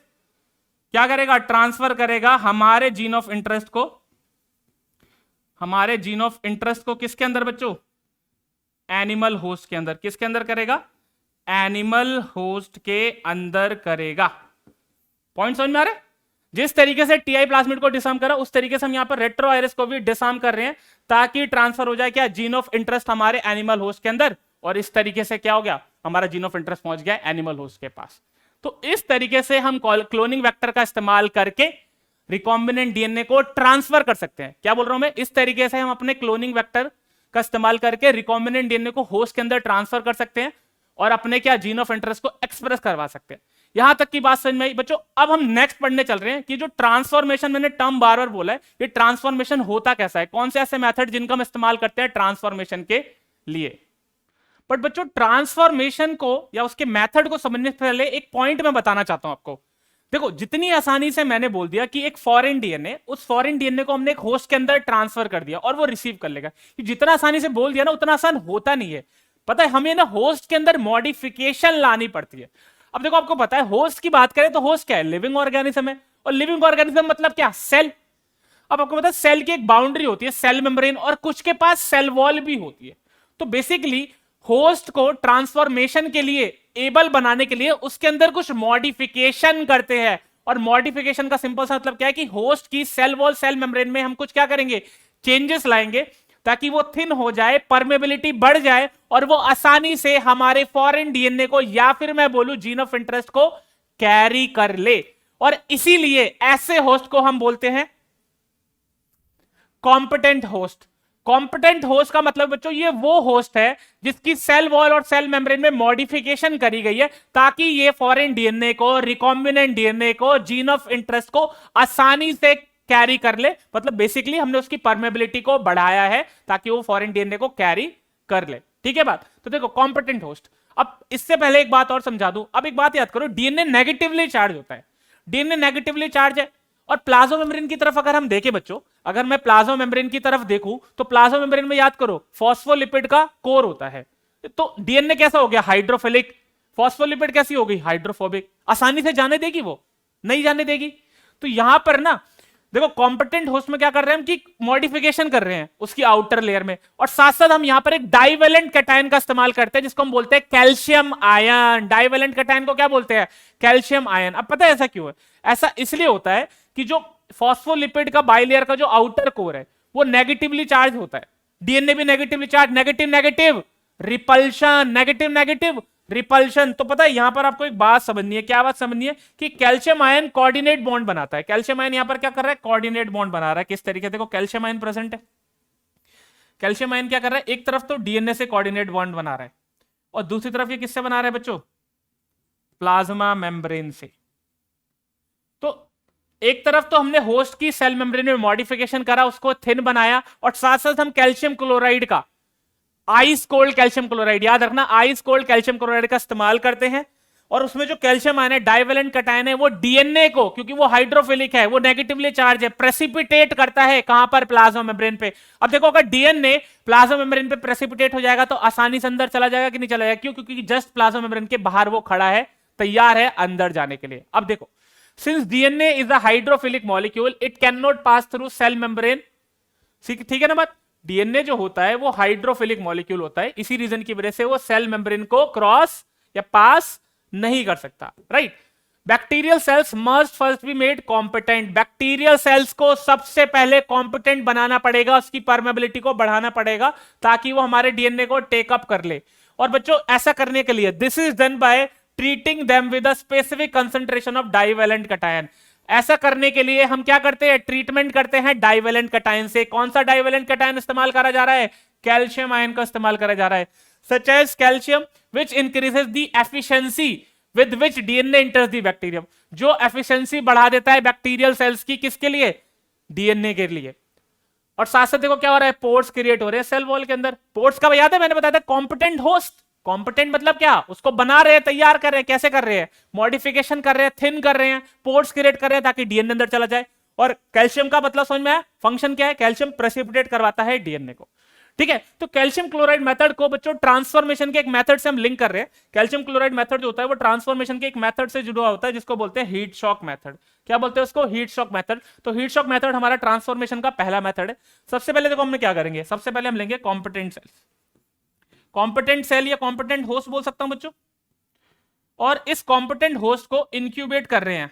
क्या करेगा? ट्रांसफर करेगा हमारे जीन ऑफ इंटरेस्ट को, हमारे जीन ऑफ इंटरेस्ट को किसके अंदर बच्चों? एनिमल होस्ट के अंदर। किसके अंदर करेगा? एनिमल होस्ट के अंदर करेगा। पॉइंट समझ में आ रहा है? जिस तरीके से टीआई प्लाज्मिड को डिसआर्म करा, उस तरीके से हम यहां पर रेट्रोवायरस को भी डिसआर्म कर रहे हैं ताकि ट्रांसफर हो जाए क्या? जीन ऑफ इंटरेस्ट हमारे एनिमल होस्ट के अंदर। और इस तरीके से क्या हो गया? हमारा जीन ऑफ इंटरेस्ट पहुंच गया एनिमल होस्ट के पास। तो इस तरीके से हम क्लोनिंग वेक्टर का इस्तेमाल करके रिकॉम्बिनेंट डीएनए को ट्रांसफर कर सकते हैं। क्या बोल रहा हूं मैं? इस तरीके से हम अपने क्लोनिंग वेक्टर का इस्तेमाल करके रिकॉम्बिनेंट डीएनए को होस्ट के अंदर ट्रांसफर कर सकते हैं और अपने क्या? जीन ऑफ इंटरेस्ट को एक्सप्रेस करवा सकते हैं। यहां तक की बात समझ में आई बच्चों? अब हम नेक्स्ट पढ़ने चल रहे हैं कि जो ट्रांसफॉर्मेशन, मैंने टर्म बार बार बोला है, ये ट्रांसफॉर्मेशन होता कैसा है, कौन से ऐसे मेथड जिनका हम इस्तेमाल करते हैं ट्रांसफॉर्मेशन के लिए। बट बच्चों ट्रांसफॉर्मेशन को या उसके मेथड को समझने से पहले एक पॉइंट मैं बताना चाहता हूं आपको। देखो, जितनी आसानी से मैंने बोल दिया कि एक फॉरेन डीएनए, उस फॉरेन डीएनए को हमने एक होस्ट के अंदर ट्रांसफर कर दिया और वो रिसीव कर लेगा, जितना आसानी से बोल दिया ना उतना आसान होता नहीं है। पता है, हमें ना होस्ट के अंदर मॉडिफिकेशन लानी पड़ती है। अब देखो, आपको पता है होस्ट की बात करें तो होस्ट क्या है? लिविंग ऑर्गेनिज्म है। और लिविंग ऑर्गेनिज्म मतलब क्या? सेल। अब आपको पता है सेल की एक बाउंड्री होती है, सेल मेम्ब्रेन, और कुछ के पास सेल वॉल भी होती है। तो बेसिकली होस्ट को ट्रांसफॉर्मेशन के लिए, एबल बनाने के लिए उसके अंदर कुछ मॉडिफिकेशन करते हैं। और मॉडिफिकेशन का सिंपल सा मतलब क्या है कि होस्ट की सेल वॉल, सेल मेम्ब्रेन में हम कुछ क्या करेंगे? चेंजेस लाएंगे ताकि वो थिन हो जाए, परमेबिलिटी बढ़ जाए और वो आसानी से हमारे फॉरेन डीएनए को या फिर मैं बोलूं जीन ऑफ इंटरेस्ट को कैरी कर ले। और इसीलिए ऐसे होस्ट को हम बोलते हैं कॉम्पिटेंट होस्ट। कॉम्पिटेंट होस्ट का मतलब बच्चों ये वो होस्ट है जिसकी सेल वॉल और सेल मेम्ब्रेन में मॉडिफिकेशन करी गई है ताकि ये फॉरेन डीएनए को, रिकॉम्बिनेंट डीएनए को, जीन ऑफ इंटरेस्ट को आसानी से कैरी कर ले। मतलब बेसिकली हमने उसकी परमेबिलिटी को बढ़ाया है ताकि वो फॉरेन डीएनए को कैरी कर ले। ठीक है बात? तो देखो, कॉम्पिटेंट होस्ट। अब इससे पहले एक बात और समझा दूं। अब एक बात याद करो, डीएनए नेगेटिवली चार्ज होता है, डीएनए नेगेटिवली चार्ज है। और प्लाज्मा मेम्ब्रेन की तरफ अगर हम देखें बच्चों, अगर मैं प्लाज्मा मेम्ब्रेन की तरफ देखूं तो प्लाज्मा मेम्ब्रेन में याद करो फॉस्फोलिपिड का कोर होता है। तो डीएनए कैसा हो गया? हाइड्रोफिलिक। फॉस्फोलिपिड कैसी हो गई? हाइड्रोफोबिक। आसानी से जाने देगी? वो नहीं जाने देगी। तो यहां पर ना देखो, कॉम्पिटेंट होस्ट में क्या कर रहे हैं हम कि मॉडिफिकेशन कर रहे हैं उसकी आउटर लेयर में, और साथ साथ हम यहां पर एक डाइवेलेंट कैटायन का इस्तेमाल करते हैं जिसको हम बोलते हैं कैल्शियम आयन। डाइवेलेंट कैटायन को क्या बोलते हैं? Calcium ion. अब पता है ऐसा क्यों है? ऐसा इसलिए होता है कि जो फॉस्फोलिपिड का बाइलेयर का जो आउटर कोर है वो नेगेटिवली चार्ज होता है। डीएनए भी negatively charge, negative negative repulsion, negative negative repulsion. तो पता है यहां पर आपको एक बात समझनी है, क्या बात समझनी है कि कैल्शियम आयन कोऑर्डिनेट बॉन्ड बनाता है। कैल्शियम आयन यहां पर क्या कर रहा है, कोऑर्डिनेट बॉन्ड बना रहा है। किस तरीके, देखो कैल्शियम आयन प्रेजेंट है, कैल्शियम आयन क्या कर रहा है, एक तरफ तो डीएनए से कोऑर्डिनेट बॉन्ड बना रहा है और दूसरी तरफ ये किससे बना रहा है बच्चों, प्लाज्मा मेम्ब्रेन से। तो एक तरफ तो हमने होस्ट की सेल मेम्ब्रेन में मॉडिफिकेशन करा, उसको थिन बनाया, और साथ साथ हम कैल्शियम क्लोराइड का, आइस कोल्ड कैल्शियम क्लोराइड, याद रखना आइस कोल्ड कैल्शियम क्लोराइड का इस्तेमाल करते हैं। और उसमें जो कैल्शियम आयन है, डाइवेलेंट कटायन है, वो डीएनए को, क्योंकि वो हाइड्रोफिलिक है, वो नेगेटिवली चार्ज है, प्रेसिपिटेट करता है कहां पर, प्लाज्मा मेम्ब्रेन पे। अब देखो अगर डीएनए प्लाज्मा मेम्ब्रेन पे प्रेसिपिटेट हो जाएगा तो आसानी से अंदर चला जाएगा कि नहीं चला जाएगा, क्यों, क्योंकि जस्ट प्लाज्मा मेम्ब्रेन के बाहर वो खड़ा है, तैयार है अंदर जाने के लिए। अब देखो, since DNA is a hydrophilic molecule, it can not pass through cell membrane. ठीक है ना बात, डीएनए जो होता है वो हाइड्रोफिलिक मॉलिक्यूल होता है, इसी रीजन की वजह से वो सेल मेम्ब्रेन को क्रॉस या पास नहीं कर सकता, right. Bacterial cells must first be made competent. Bacterial cells को सबसे पहले कॉम्पिटेंट बनाना पड़ेगा, उसकी परमेबिलिटी को बढ़ाना पड़ेगा ताकि वो हमारे डीएनए को टेकअप कर ले। और बच्चों ऐसा करने के लिए this is done by treating them with a specific concentration of divalent cation. ऐसा करने के लिए हम क्या करते हैं, ट्रीटमेंट करते हैं डाइवेलेंट कटायन से। कौन सा डाइवेलेंट कटायन इस्तेमाल करा जा रहा है, कैल्शियम आयन का इस्तेमाल करा जा रहा है, such as calcium which increases the efficiency with which DNA enters the bacterium. जो एफिशिएंसी बढ़ा देता है बैक्टीरियल सेल्स की, किसके लिए, डीएनए के लिए। और साथ साथ देखो क्या हो रहा है, पोर्स क्रिएट हो रहे हैं सेल वॉल के अंदर। पोर्स का याद है मैंने बताया था, कॉम्पिटेंट होस्ट। कॉम्पिटेंट मतलब क्या, उसको बना रहे हैं, तैयार कर रहे हैं, कैसे कर रहे हैं, मॉडिफिकेशन कर रहे हैं, थिन कर रहे हैं, पोर्स क्रिएट कर रहे हैं ताकि डीएनए अंदर चला जाए। और कैल्शियम का मतलब समझ में आया, फंक्शन क्या है, कैल्शियम प्रेसिपिटेट करवाता है डीएनए को, ठीक है। तो कैल्शियम क्लोराइड मेथड को बच्चों ट्रांसफॉर्मेशन के एक मेथड से हम लिंक कर रहे हैं। कैल्शियम क्लोराइड मेथड जो होता है वो ट्रांसफॉर्मेशन के एक मेथड से जुड़ा होता है, जिसको बोलते हैं हीट शॉक मेथड। क्या बोलते हैं उसको, हीट शॉक मेथड। तो हीट शॉक मेथड हमारा ट्रांसफॉर्मेशन का पहला मेथड है। सबसे पहले देखो हमने क्या करेंगे, सबसे पहले हम लेंगे कॉम्पिटेंट सेल्स। कॉम्पिटेंट सेल या कॉम्पिटेंट होस्ट बोल सकता हूं बच्चों। और इस कॉम्पिटेंट होस्ट को इंक्यूबेट कर रहे हैं,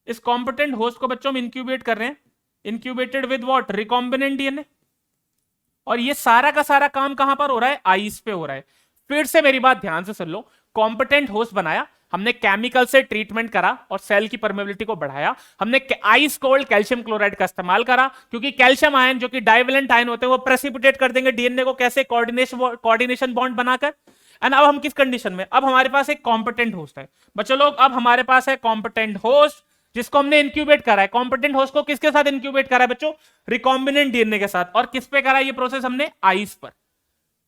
इस कॉम्पिटेंट होस्ट को बच्चों हम इंक्यूबेट कर रहे हैं, incubated with what, recombinant DNA. और ये सारा का सारा काम कहां पर हो रहा है, आइस पे हो रहा है। फिर से मेरी बात ध्यान से सुन लो, कॉम्पिटेंट होस्ट बनाया हमने, केमिकल से ट्रीटमेंट करा और सेल की परमेबिलिटी को बढ़ाया, हमने आइस कोल्ड कैल्शियम क्लोराइड का इस्तेमाल करा, क्योंकि कैल्शियम आयन जो कि डाइवेलेंट आयन होते हैं वो प्रेसिपिटेट कर देंगे डीएनए को, कैसे, कोऑर्डिनेशन बॉन्ड बनाकर। एंड अब हम किस कंडीशन में, अब हमारे पास एक कॉम्पिटेंट होस्ट है बच्चों लोग, अब हमारे पास है कॉम्पिटेंट होस्ट जिसको हमने इंक्यूबेट करा है। कॉम्पिटेंट होस्ट को किसके साथ इंक्यूबेट करा है बच्चों, रिकॉम्बिनेंट डीएनए के साथ। और किस पे करा ये प्रोसेस हमने, आइस पर,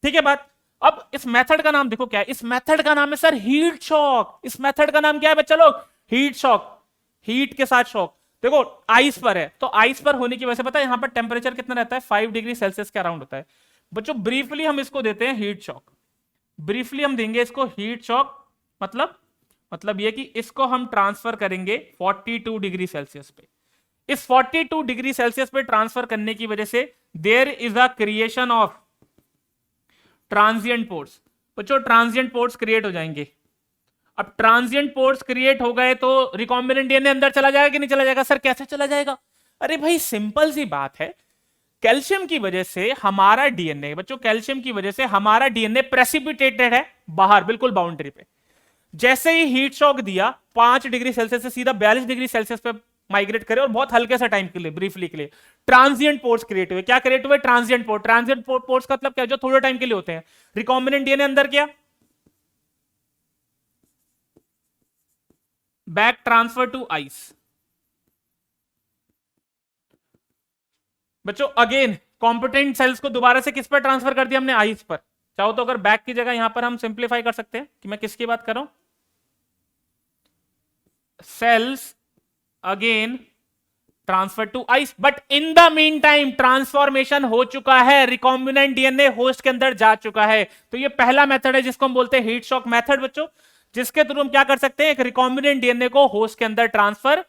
ठीक है बात। अब इस मेथड का नाम देखो क्या है, इस मेथड का नाम है सर हीट शॉक। इस मेथड का नाम क्या है बच्चा लोग, हीट शॉक, हीट के साथ शॉक। देखो आइस पर है, तो आइस पर होने की वजह से पता है यहां पर टेम्परेचर कितना रहता है, 5 डिग्री सेल्सियस के अराउंड होता है बच्चों। ब्रीफली हम इसको देते हैं हीट शॉक, ब्रीफली हम देंगे इसको हीट शॉक। मतलब ये कि इसको हम ट्रांसफर करेंगे 42 डिग्री सेल्सियस पे। इस 42 डिग्री सेल्सियस पे ट्रांसफर करने की वजह से there is a creation of transient pores. बच्चों ट्रांजिएंट पोर्स क्रिएट हो जाएंगे। अब ट्रांजिएंट पोर्स क्रिएट हो गए तो रिकॉम्बिनेंट डीएनए अंदर चला जाएगा कि नहीं चला जाएगा, सर कैसे चला जाएगा, अरे भाई सिंपल सी बात है, कैल्शियम की वजह से हमारा डीएनए, बच्चों कैल्शियम की वजह से हमारा डीएनए प्रेसिपिटेटेड है बाहर, बिल्कुल बाउंड्री पे। जैसे ही हीट शॉक दिया 5 डिग्री सेल्सियस से सीधा 42 डिग्री सेल्सियस पे माइग्रेट करे, और बहुत हल्के सा टाइम के लिए, ब्रीफली के लिए, ट्रांजिएंट पोर्स क्रिएट हुए। क्या क्रिएट हुए, ट्रांजिएंट पोर्स। ट्रांजिएंट पोर्स का मतलब क्या, जो थोड़े टाइम के लिए होते हैं। रिकॉम्बिनेंट डीएनए अंदर क्या, बैक ट्रांसफर टू आइस। बच्चों अगेन कॉम्पिटेंट सेल्स को दोबारा से किस पर ट्रांसफर कर दिया हमने, आइस पर। चाहो तो अगर बैक की जगह यहां पर हम सिंप्लीफाई कर सकते हैं कि मैं किसकी बात कर रहा हूं, cells again transfer to ice, but in the mean time transformation हो चुका है, रिकॉम्बिनेंट डीएनए होस्ट के अंदर जा चुका है। तो ये पहला मेथड है जिसको हम बोलते हैं हीट शॉक मेथड बच्चों, जिसके थ्रू हम क्या कर सकते हैं, एक रिकॉम्बिनेंट डीएनए को होस्ट के अंदर ट्रांसफर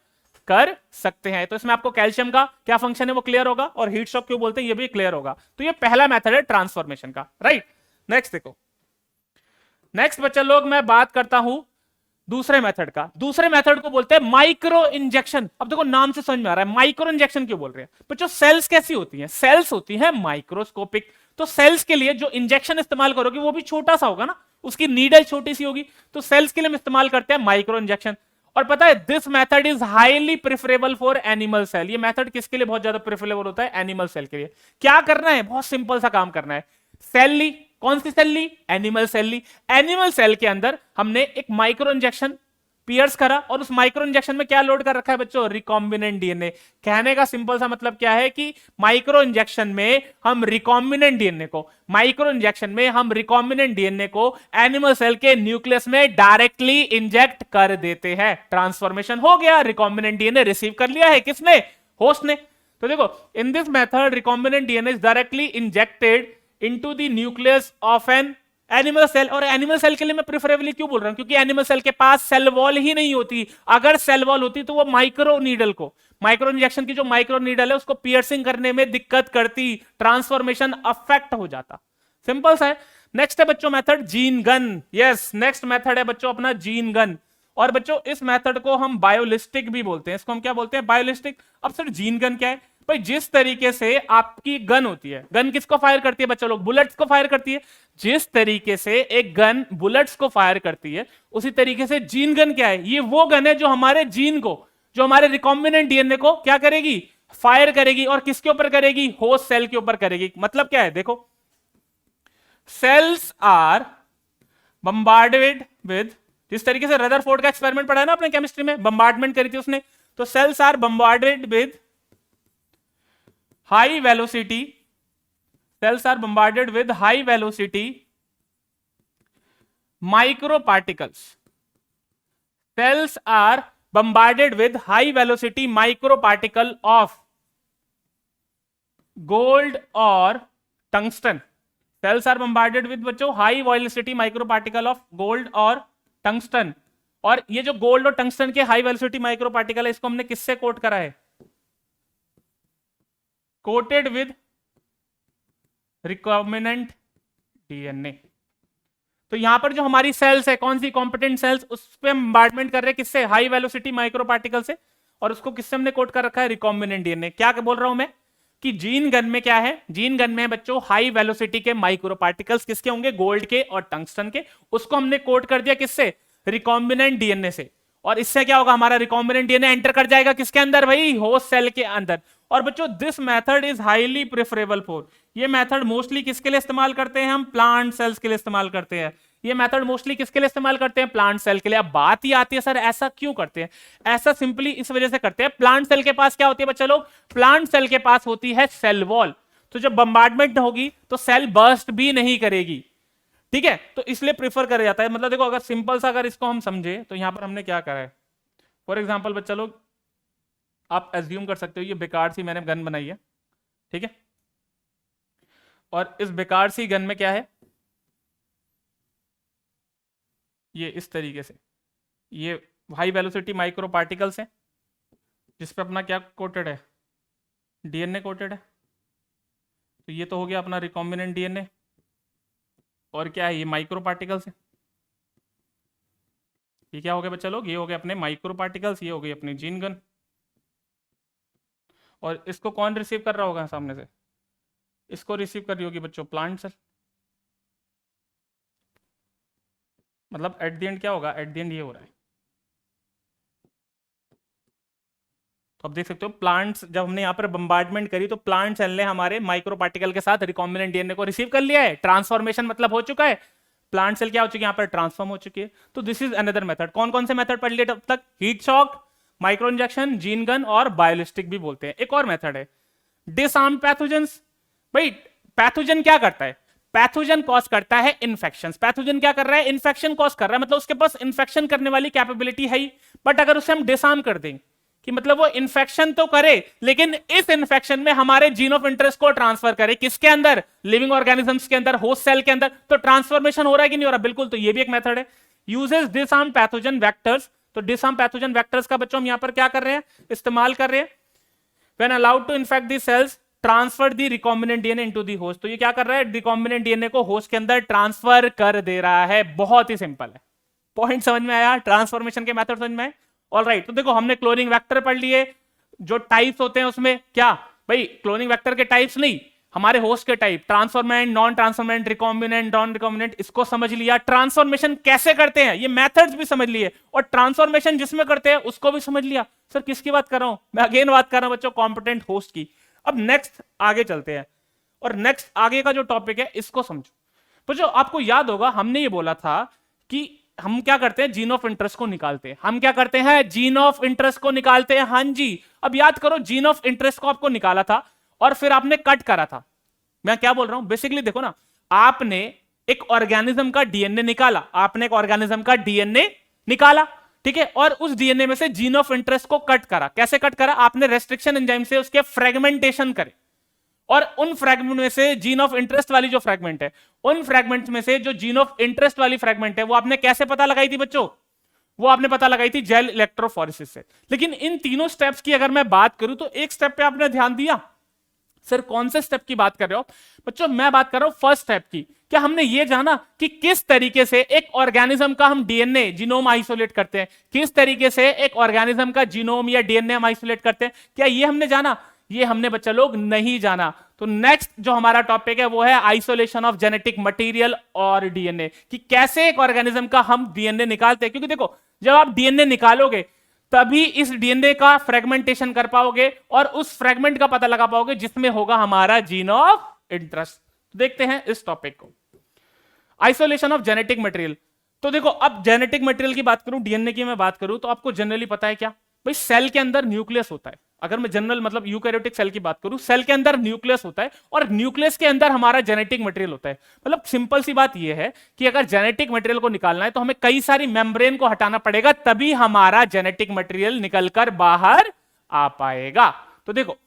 कर सकते हैं। तो इसमें आपको कैल्शियम का क्या फंक्शन है वो क्लियर होगा, और हीट शॉक क्यों बोलते हैं ये भी क्लियर होगा। तो ये पहला मेथड है ट्रांसफॉर्मेशन का, राइट। नेक्स्ट देखो, नेक्स्ट बच्चा लोग मैं बात करता हूं दूसरे मेथड को बोलते हैं माइक्रो इंजेक्शन। अब देखो नाम से समझ में आ रहा है माइक्रो इंजेक्शन क्यों बोल रहे हैं बच्चों। सेल्स कैसी होती हैं, सेल्स होती हैं माइक्रोस्कोपिक। तो सेल्स के लिए जो इंजेक्शन इस्तेमाल करोगे वो भी छोटा सा होगा ना, उसकी नीडल छोटी सी होगी। तो सेल्स के लिए हम इस्तेमाल करते हैं माइक्रो इंजेक्शन। और पता है this method is highly preferable for animal cell. ये मेथड किसके लिए बहुत ज्यादा प्रेफरेबल होता है, एनिमल सेल के लिए। क्या करना है, बहुत सिंपल सा काम करना है। सेल ली, कौन सी सेल ली, एनिमल सेल ली। एनिमल सेल के अंदर हमने एक माइक्रो इंजेक्शन पियर्स करा और उस माइक्रो इंजेक्शन में क्या लोड कर रखा है बच्चों, रिकॉम्बिनेंट डीएनए। कहने का सिंपल सा मतलब क्या है कि माइक्रो इंजेक्शन में हम रिकॉम्बिनेंट डीएनए को एनिमल सेल के न्यूक्लियस में डायरेक्टली इंजेक्ट कर देते हैं। ट्रांसफॉर्मेशन हो गया, रिकॉम्बिनेंट डीएनए रिसीव कर लिया है किसने, होस्ट ने। तो देखो in this method recombinant DNA is directly injected into the nucleus of an animal cell. और एनिमल सेल के लिए मैं प्रेफरेबली क्यों बोल रहा हूं, क्योंकि एनिमल सेल के पास सेल वॉल ही नहीं होती। अगर सेल वॉल होती तो वो माइक्रो इंजेक्शन की जो माइक्रो नीडल है उसको पियर्सिंग करने में दिक्कत करती, ट्रांसफॉर्मेशन अफेक्ट हो जाता। सिंपल सा है। नेक्स्ट है बच्चों method gene gun. Yes, next method है बच्चों अपना जीन गन। और बच्चों इस मेथड को हम बायोलिस्टिक भी बोलते हैं। इसको हम क्या बोलते हैं, बायोलिस्टिक। अब सर जीन गन क्या है भाई, जिस तरीके से आपकी गन होती है, गन किसको फायर करती है बच्चों लोग, बुलेट्स को फायर करती है। जिस तरीके से एक गन बुलेट्स को फायर करती है उसी तरीके से जीन गन क्या है, ये वो गन है जो हमारे जीन को, जो हमारे रिकॉम्बिनेंट डीएनए को क्या करेगी, फायर करेगी। और किसके ऊपर करेगी, होस्ट सेल के ऊपर करेगी। मतलब क्या है देखो, सेल्स आर बम्बार्डेड विद, जिस तरीके से रदरफोर्ड का एक्सपेरिमेंट पढ़ा है ना अपने केमिस्ट्री में, बम्बार्डमेंट करी थी उसने। तो cells are bombarded with high velocity, cells are bombarded with high velocity microparticles. Cells are bombarded with high velocity microparticle of gold or tungsten. Cells are bombarded with बच्चों high velocity microparticle of gold और tungsten. और ये जो gold और tungsten के high velocity माइक्रोपार्टिकल है इसको हमने किससे कोट करा है, कोटेड विद रिकॉम्बिनेंट डीएनए। तो यहां पर जो हमारी सेल्स है, कौन सी कॉम्पिटेंट सेल्स, उस पे हम बम्बार्डमेंट कर रहे हैं किससे, हाई वेलोसिटी माइक्रोपार्टिकल से। और उसको किससे हमने कोट कर रखा है, रिकॉम्बिनेंट डीएनए। क्या बोल रहा हूं मैं कि जीन गन में क्या है, जीन गन में बच्चों हाई वेलोसिटी के माइक्रोपार्टिकल्स किसके होंगे, गोल्ड के और टंगस्टन के। उसको हमने कोट कर दिया किससे, रिकॉम्बिनेंट डीएनए से। और इससे क्या होगा, हमारा रिकॉम्बिनेंट डीएनए एंटर कर जाएगा किसके अंदर भाई, होस्ट सेल के अंदर। और बच्चों this method is highly preferable for, ये मेथड मोस्टली किसके लिए इस्तेमाल करते हैं हम, प्लांट सेल्स के लिए इस्तेमाल करते हैं। ये मेथड मोस्टली किसके लिए इस्तेमाल करते हैं, प्लांट सेल के लिए। अब बात ही आती है सर ऐसा क्यों करते हैं, ऐसा सिंपली इस वजह से करते हैं, प्लांट सेल के पास क्या होती है बच्चा लोग, प्लांट सेल के पास होती है सेल वॉल। तो जब बम्बार्डमेंट होगी तो सेल बर्स्ट भी नहीं करेगी, ठीक है। तो इसलिए प्रीफर करा जाता है। मतलब देखो अगर सिंपल सा अगर इसको हम समझे तो यहां पर हमने क्या करा है, फॉर एग्जाम्पल बच्चा लोग आप एज्यूम कर सकते हो ये बेकार सी मैंने गन बनाई है, ठीक है। और इस बेकार सी गन में क्या है, ये इस तरीके से ये हाई वेलोसिटी माइक्रो पार्टिकल्स हैं जिस पे अपना क्या कोटेड है, डीएनए कोटेड है। तो ये तो हो गया अपना रिकॉम्बिनेंट डीएनए। और क्या है, ये माइक्रो पार्टिकल्स है। ये क्या हो गया बच्चा लोग, ये हो गए अपने माइक्रो पार्टिकल्स, ये हो गई अपनी जीन गन। और इसको कौन रिसीव कर रहा होगा सामने से, इसको रिसीव कर रही होगी बच्चों प्लांट सेल। मतलब एट द एंड क्या होगा, एट द एंड ये हो रहा है। तो आप देख सकते हो प्लांट्स, जब हमने यहाँ पर बम्बार्डमेंट करी तो प्लांट सेल ने हमारे माइक्रो पार्टिकल के साथ रिकॉम्बिनेंट डीएनए को रिसीव कर लिया है। ट्रांसफॉर्मेशन मतलब हो चुका है, प्लांट सेल क्या हो चुकी है, यहाँ पर ट्रांसफॉर्म हो चुकी है। तो दिस इज अनदर मेथड। कौन कौन से मेथड पढ़ लिए अब तक, heat shock, micro injection, gene gun और बायोलिस्टिक भी बोलते हैं। एक और मेथड है डिसआर्म पैथोजेंस। भाई पैथोजन क्या करता है, पैथोजन कॉज करता है इन्फेक्शन। पैथोजन क्या कर रहा है, इन्फेक्शन कॉज कर रहा है, मतलब उसके पास इन्फेक्शन करने वाली कैपेबिलिटी है ही। बट अगर उसे हम डिसआर्म कर दें कि मतलब वो इन्फेक्शन तो करे लेकिन इस इन्फेक्शन में हमारे जीन ऑफ इंटरेस्ट को ट्रांसफर करे, किसके अंदर, लिविंग ऑर्गेनिजम्स के अंदर, होस्ट सेल के अंदर। तो ट्रांसफॉर्मेशन हो रहा है कि नहीं हो रहा, बिल्कुल। तो ये भी एक मेथड है, यूजेस डिसआर्म पैथोजन वेक्टर्स। तो डिसआर्म पैथोजन वेक्टर्स का बच्चों हम यहां पर क्या कर रहे हैं, इस्तेमाल कर रहे हैं। When allowed to infect the cells transfer the recombinant DNA into the host. तो ये क्या कर रहा है, रिकॉम्बिनेंट डीएनए को होस्ट के अंदर ट्रांसफर कर दे रहा है। बहुत ही सिंपल है, पॉइंट समझ में आया? ट्रांसफॉर्मेशन के मेथड समझ में आए? ऑलराइट, तो देखो हमने क्लोनिंग वेक्टर पढ़ लिए, जो टाइप्स होते हैं उसमें क्या भाई, क्लोनिंग वेक्टर के टाइप्स नहीं, हमारे होस्ट के type, transformant, non transformant, recombinant, non recombinant, इसको समझ लिया। ट्रांसफॉर्मेशन कैसे करते हैं ये मेथड्स भी समझ लिए, और ट्रांसफॉर्मेशन जिसमें करते हैं उसको भी समझ लिया। सर किसकी बात कर रहा हूं मैं? अगेन बात कर रहा हूं बच्चों कॉम्पिटेंट होस्ट की। अब नेक्स्ट आगे चलते हैं, और नेक्स्ट आगे का जो टॉपिक है इसको समझो। तो जो आपको याद होगा हमने ये बोला था कि हम क्या करते हैं, जीन ऑफ इंटरेस्ट को निकालते हैं। हम क्या करते हैं, जीन ऑफ इंटरेस्ट को निकालते हैं। हाँ जी, अब याद करो, जीन ऑफ इंटरेस्ट को आपको निकाला था और फिर आपने कट करा था। मैं क्या बोल रहा हूं, बेसिकली देखो ना, आपने एक ऑर्गेनिज्म का डीएनए निकाला, आपने एक ऑर्गेनिज्म का डीएनए निकाला, ठीक है, और उस डीएनए में से जीन ऑफ इंटरेस्ट को कट करा। कैसे कट करा? आपने रेस्ट्रिक्शन एंजाइम से उसके फ्रेगमेंटेशन करे, और उन फ्रैगमेंट में से जीन ऑफ इंटरेस्ट वाली जो फ्रैगमेंट है, उन फ्रैगमेंट में से जो जीन ऑफ इंटरेस्ट वाली फ्रैगमेंट है, वो आपने कैसे पता लगाई थी बच्चों? वो आपने पता लगाई थी जेल इलेक्ट्रोफोरेसिस से। लेकिन इन तीनों स्टेप्स की अगर मैं बात करूं तो एक स्टेप पे आपने ध्यान दिया। सर कौन से स्टेप की बात कर रहे हो बच्चों? मैं बात कर रहा हूं फर्स्ट स्टेप की। क्या हमने ये जाना कि किस तरीके से एक ऑर्गेनिज्म का हम डीएनए जीनोम आइसोलेट करते हैं, किस तरीके से एक ऑर्गेनिज्म का जीनोम या डीएनए हम आइसोलेट करते हैं? क्या ये हमने जाना? ये हमने बच्चा लोग नहीं जाना। तो नेक्स्ट जो हमारा टॉपिक है वो है आइसोलेशन ऑफ जेनेटिक मटेरियल और डीएनए, कि कैसे एक ऑर्गेनिज्म का हम डीएनए निकालते हैं। क्योंकि देखो, जब आप डीएनए निकालोगे तभी इस डीएनए का फ्रेगमेंटेशन कर पाओगे और उस फ्रेगमेंट का पता लगा पाओगे जिसमें होगा हमारा जीन ऑफ इंटरेस्ट। तो देखते हैं इस टॉपिक को, आइसोलेशन ऑफ जेनेटिक मटेरियल। तो देखो, अब जेनेटिक मटेरियल की बात करूं, डीएनए की मैं बात करूं, तो आपको जनरली पता है क्या भाई, सेल के अंदर न्यूक्लियस होता है। अगर मैं जनरल मतलब यूकैरियोटिक सेल की बात करूं, सेल के अंदर न्यूक्लियस होता है, और न्यूक्लियस के अंदर हमारा जेनेटिक मटेरियल होता है। मतलब सिंपल सी बात यह है कि अगर जेनेटिक मटेरियल को निकालना है तो हमें कई सारी मेम्ब्रेन को हटाना पड़ेगा, तभी हमारा जेनेटिक मटेरियल निकलकर बाहर आ पाएगा। तो देखो,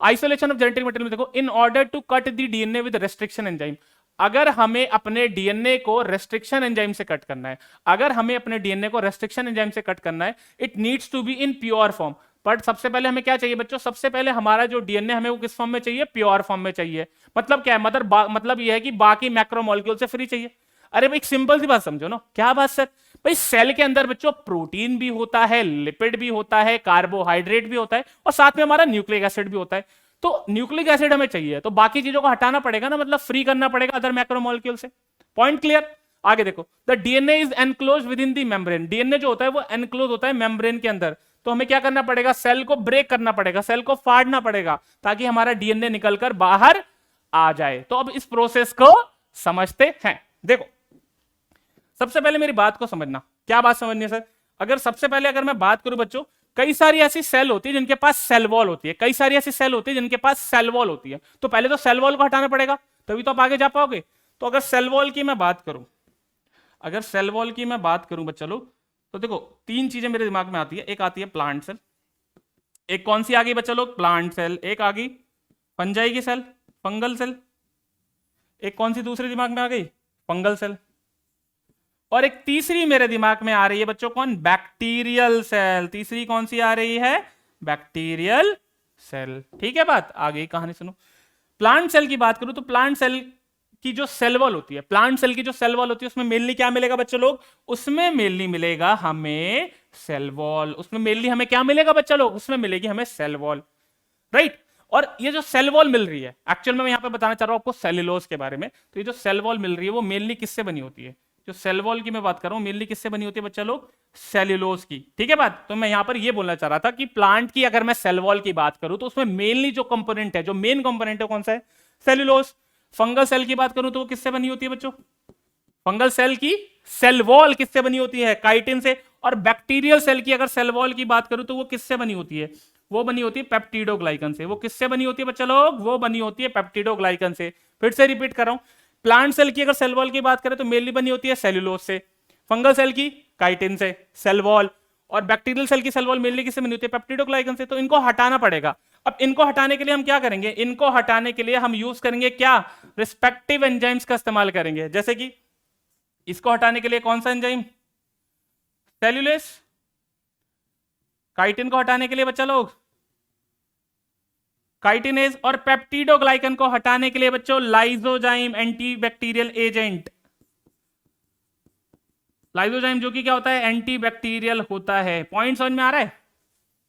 आइसोलेशन ऑफ जेनेटिक मटेरियल में देखो, in order to cut the DNA with restriction enzyme, अगर हमें अपने डीएनए को रेस्ट्रिक्शन एंजाइम से कट करना है, अगर हमें अपने डीएनए को रेस्ट्रिक्शन एंजाइम से कट करना है, it needs to be in pure form. But सबसे पहले हमें क्या चाहिए बच्चों? सबसे पहले हमारा जो डीएनए हमें वो किस फॉर्म में चाहिए? प्योर फॉर्म में चाहिए। मतलब क्या है? मतलब ये है कि बाकी मैक्रोमोलिक्यूल से फ्री चाहिए। अरे भाई सिंपल सी बात समझो ना। क्या बात सर? भाई सेल के अंदर बच्चों प्रोटीन भी होता है, लिपिड भी होता है, कार्बोहाइड्रेट भी होता है, और साथ में हमारा न्यूक्लिक एसिड भी होता है। तो न्यूक्लिक एसिड हमें चाहिए, तो बाकी चीजों को हटाना पड़ेगा ना, मतलब फ्री करना पड़ेगा अदर मैक्रोमोलिक्यूल से। Point clear? आगे देखो, the DNA is enclose with in the membrane. DNA जो होता है वो एनक्लोज होता है मेम्ब्रेन के अंदर। तो हमें क्या करना पड़ेगा? सेल को ब्रेक करना पड़ेगा, सेल को फाड़ना पड़ेगा, ताकि हमारा डीएनए निकलकर बाहर आ जाए। तो अब इस प्रोसेस को समझते हैं। देखो, सबसे पहले मेरी बात को समझना। क्या बात समझनी है सर? अगर सबसे पहले अगर मैं बात करूं बच्चों, कई सारी ऐसी सेल होती है जिनके पास सेल वॉल होती है, कई सारी ऐसी सेल होती है जिनके पास सेल वॉल होती है। तो पहले तो सेल वॉल को हटाना पड़ेगा, तभी तो आप आगे जा पाओगे। तो अगर सेल वॉल की मैं बात करूं, अगर सेल वॉल की मैं बात करूं बच्चा लोग, तो देखो तीन चीजें मेरे दिमाग में आती है। एक आती है प्लांट सेल, एक कौन सी आ गई बच्चा लोग? Plant cell. एक आ गई फंजाई की सेल, फंगल सेल। एक कौन सी दूसरी दिमाग में आ गई? Fungal cell. और एक तीसरी मेरे दिमाग में आ रही है बच्चों, कौन? Bacterial cell. तीसरी कौन सी आ रही है? Bacterial cell. ठीक है बात? आगे कहानी सुनो। प्लांट सेल की बात करूं तो प्लांट सेल की जो सेल वॉल होती है, प्लांट सेल की जो सेल वॉल होती है, उसमें मेनली क्या मिलेगा बच्चों लोग? उसमें मेनली मिलेगा हमें सेल वॉल। उसमें मेनली हमें क्या मिलेगा बच्चा लोग? उसमें मिलेगी हमें सेल वॉल, राइट। और ये जो सेल वॉल मिल रही है, एक्चुअल में मैं यहां पे बताना चाह रहा हूं आपको सेल्यूलोज के बारे में। तो ये जो सेल वॉल मिल रही है वो मेनली किससे बनी होती है? जो सेल वॉल की मैं बात कर रहा हूं मेनली किससे बनी होती है बच्चा लोग? सेल्यूलोज की। ठीक है बात? तो मैं यहां पर ये बोलना चाह रहा था कि प्लांट की अगर मैं सेल वॉल की बात करूं तो उसमें मेनली जो कंपोनेंट है, जो मेन कंपोनेंट है, कौन सा है? सेल्यूलोज। फंगल सेल की बात करूं तो वो किससे बनी होती है बच्चों? फंगल सेल की सेल वॉल किससे बनी होती है? काइटिन से। और बैक्टीरियल सेल की अगर सेल वॉल की बात करूं तो वो किससे बनी होती है? वो बनी होती है पेप्टिडोग्लाइकन से। वो किससे बनी होती है बच्चा लोग? वो बनी होती है पेप्टिडोग्लाइकन से। फिर से रिपीट कर रहा हूं, प्लांट सेल की अगर सेल वॉल की बात करें तो मेनली बनी होती है सेल्यूलोज से, फंगल सेल की काइटिन से सेल वॉल, और बैक्टीरियल सेल की सेल वॉल मेनली किससे बनी होती है? पेप्टिडोग्लाइकन से। तो इनको हटाना पड़ेगा। अब इनको हटाने के लिए हम क्या करेंगे? इनको हटाने के लिए हम यूज करेंगे क्या? रिस्पेक्टिव एंजाइम्स का इस्तेमाल करेंगे। जैसे कि इसको हटाने के लिए कौन सा एंजाइम? सेल्यूलेस। काइटिन को हटाने के लिए बच्चा लोग काइटिनेज, और पेप्टिडोग्लाइकन को हटाने के लिए बच्चों लाइजोजाइम, एंटीबैक्टीरियल एजेंट। लाइसोजाइम जो कि क्या होता है, एंटी बैक्टीरियल होता है। पॉइंट समझ में आ रहा है?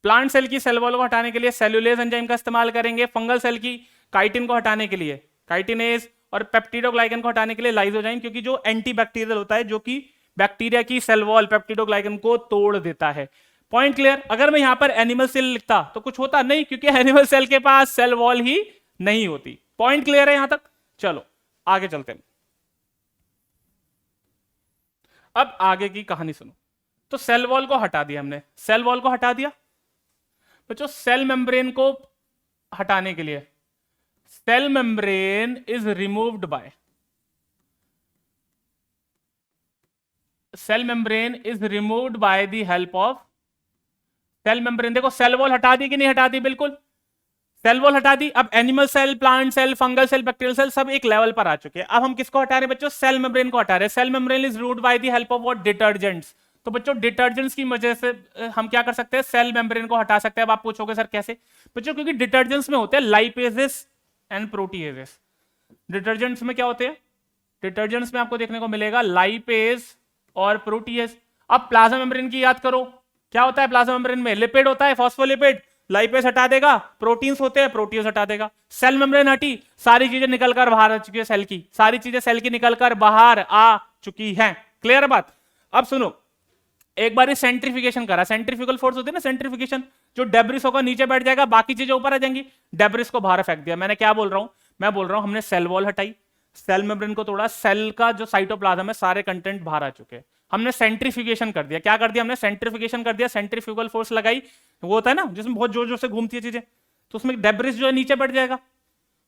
प्लांट सेल की सेल वॉल को हटाने के लिए सेल्यूलेज एंजाइम का इस्तेमाल करेंगे, फंगल सेल की काइटिन को हटाने के लिए काइटिनेज, और पेप्टिडोग्लाइकन को हटाने के लिए लाइसोजाइम, क्योंकि जो एंटी बैक्टीरियल होता है, जो कि बैक्टीरिया की सेल वॉल पेप्टिडोग्लाइकन को तोड़ देता है। Point clear? अगर मैं यहां पर एनिमल सेल लिखता तो कुछ होता नहीं, क्योंकि एनिमल सेल के पास सेल वॉल ही नहीं होती। पॉइंट क्लियर है यहां तक? चलो आगे चलते हैं। अब आगे की कहानी सुनो। तो सेल वॉल को हटा दिया हमने, सेल वॉल को हटा दिया बच्चों। सेल मेम्ब्रेन को हटाने के लिए cell membrane is removed by, cell membrane is removed by the help of cell membrane. देखो सेल वॉल हटा दी कि नहीं हटा दी? बिल्कुल सेल वॉल हटा दी। अब animal cell, plant cell, fungal cell, bacterial cell सब एक लेवल पर आ चुके हैं। अब हम किसको हटा रहे हैं बच्चों? सेल मेम्ब्रेन को हटा रहे हैं। Cell membrane is removed by the help of what? Detergents. तो बच्चों डिटर्जेंट्स की वजह से हम क्या कर सकते हैं? सेल मेम्ब्रेन को हटा सकते हैं। अब आप पूछोगे सर कैसे? बच्चों क्योंकि डिटर्जेंट्स में होते हैं लाइपेजेस एंड प्रोटीएजेस। डिटर्जेंट्स में क्या होते हैं? डिटर्जेंट्स में आपको देखने को मिलेगा लाइपेज और प्रोटीएज। अब प्लाज्मा मेम्ब्रेन की याद करो, क्या होता है प्लाज्मा मेम्ब्रेन में? लिपिड होता है, फॉस्फोलिपिड। लाइपेज हटा देगा, प्रोटीन्स होते हैं, प्रोटीन्स हटा देगा। सेल मेम्ब्रेन हटी, सारी चीजें निकलकर बाहर आ चुकी है, सेल की सारी चीजें सेल की निकलकर बाहर आ चुकी हैं। क्लियर बात? अब सुनो, एक बार सेंट्रीफिकेशन करा, सेंट्रीफ्यूगल फोर्स होती है ना, सेंट्रीफिकेशन, जो डेब्रिस होगा नीचे बैठ जाएगा, बाकी चीजें ऊपर आ जाएंगी, डेब्रिस को बाहर फेंक दिया। मैंने क्या बोल रहा हूं? मैं बोल रहा हूं हमने सेल वॉल हटाई, सेल मेम्ब्रेन को तोड़ा, सेल का जो साइटोप्लाज्म है सारे कंटेंट बाहर आ चुके हैं। हमने सेंट्रीफ्यूगेशन कर दिया। क्या कर दिया हमने? सेंट्रीफ्यूगेशन कर दिया। सेंट्रीफ्यूगल फोर्स लगाई, वो होता है ना जिसमें बहुत जोर जोर से घूमती है चीजें, तो उसमें डेब्रिस जो है नीचे बैठ जाएगा,